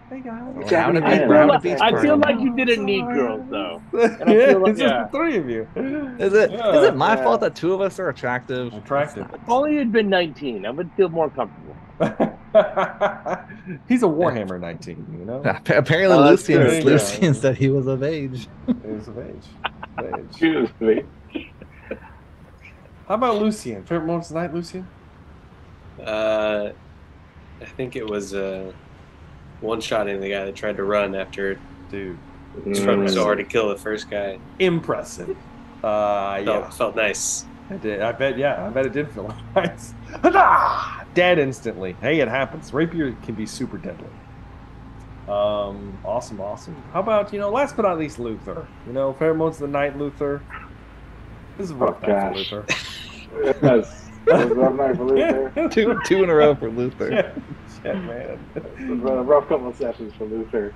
Hey guys. Well, Jack round and of I beach, am. round of beach I feel party. like you didn't need girls though. And I Yeah, feel like, it's just yeah. the three of you. Is it my Yeah. fault that two of us are attractive? Attractive. If only you'd been 19, I would feel more comfortable. He's a Warhammer 19, you know? Apparently, Oh, that's true. There you go. Lucian said he was of age. He's of age. Of age. Excuse me. How about Lucian? Favorite moments tonight, Lucian? I think it was one-shotting the guy that tried to run after Dude, trying so hard to kill the first guy. impressive. Yeah, Felt nice. I did. I bet it did feel nice. Ah! Dead instantly. Hey, it happens. Rapier can be super deadly. Awesome. How about, last but not least, Luther? Favorite moments of the night, Luther? This is a rough night for gosh. Luther. It was a rough night for Luther. Two in a row for Luther. Shit, man. It was a rough couple of sessions for Luther.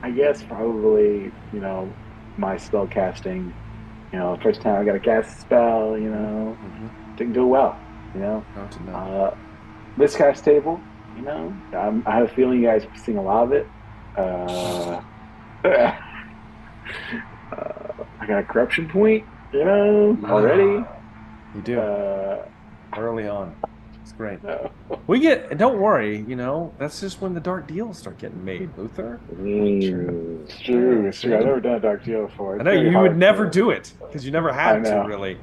I guess probably, my spell casting. First time I got to cast a spell, didn't go well, Miscast table, I have a feeling you guys have seen a lot of it. I got a corruption point, already. You do. Early on. It's great. No. Don't worry, that's just when the dark deals start getting made, Luther. It's true. I've never done a dark deal before. I know you would never do it because you never had to, really.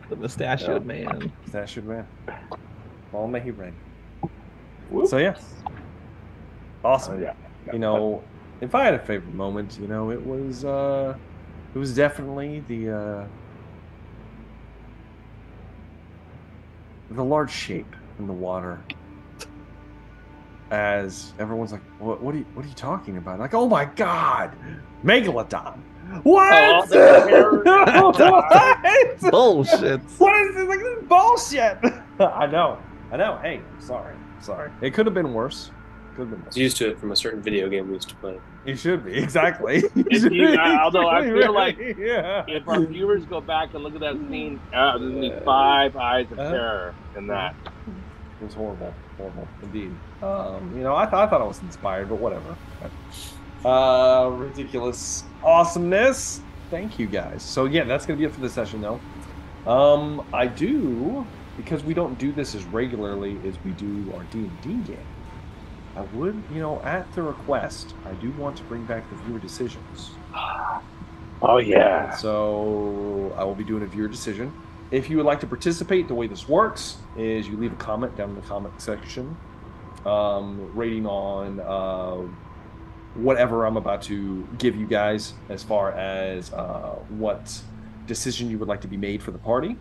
The mustachioed man. Mustachioed man. All may he reign. Whoop. So, yeah. Awesome. Yeah. If I had a favorite moment, it was definitely the large shape in the water. As everyone's like, what are you talking about? Like, oh my god, Megalodon! What? What? Bullshit. What is this? Like, this is bullshit. I know. Hey, sorry. It could have been worse. I was used to it from a certain video game we used to play. You should be, exactly. Although I feel like yeah. if our viewers go back and look at that scene, there's going to be 5 eyes of terror in that. It was horrible indeed. I thought I was inspired, but whatever. Ridiculous awesomeness. Thank you guys. So yeah, that's gonna be it for this session, though. I do, because we don't do this as regularly as we do our D&D game. I would, at the request, I do want to bring back the viewer decisions. Oh yeah. So I will be doing a viewer decision. If you would like to participate, the way this works is you leave a comment down in the comment section, rating on whatever I'm about to give you guys as far as what decision you would like to be made for the party.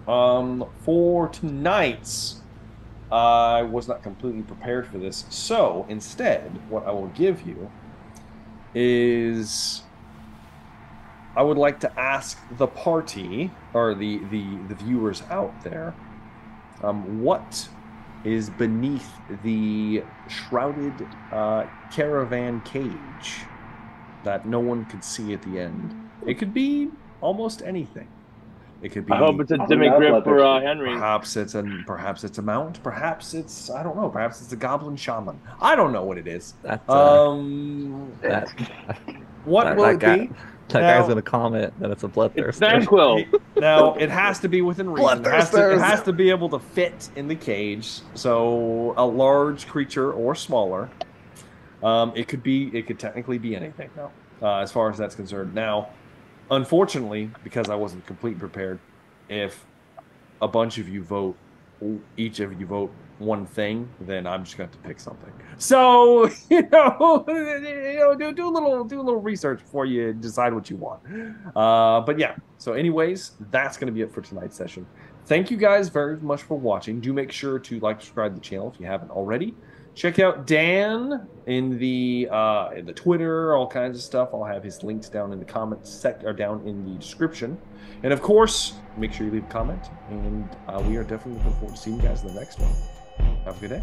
For tonight's, I was not completely prepared for this, so instead, what I will give you is I would like to ask the party, or the viewers out there, what is beneath the shrouded caravan cage that no one could see at the end? It could be almost anything. It could be. I hope it's a demi-grip for Henry. Perhaps it's a mount. Perhaps it's, I don't know. Perhaps it's a goblin shaman. I don't know what it is. What will it be? That guy's gonna comment that it's a bloodthirster. It's Vanquill. Now it has to be within reason. It Bloodthirsters. has to be able to fit in the cage. So a large creature or smaller. It could technically be anything now, as far as that's concerned. Now, unfortunately, because I wasn't completely prepared, if a bunch of you vote, each of you vote one thing, then I'm just going to have to pick something. So, do a little research before you decide what you want. But yeah, so anyways, that's going to be it for tonight's session. Thank you guys very much for watching. Do make sure to subscribe to the channel if you haven't already. Check out Dan in the Twitter, all kinds of stuff. I'll have his links down in the comments or down in the description. And of course, make sure you leave a comment. And we are definitely looking forward to seeing you guys in the next one. Have a good day.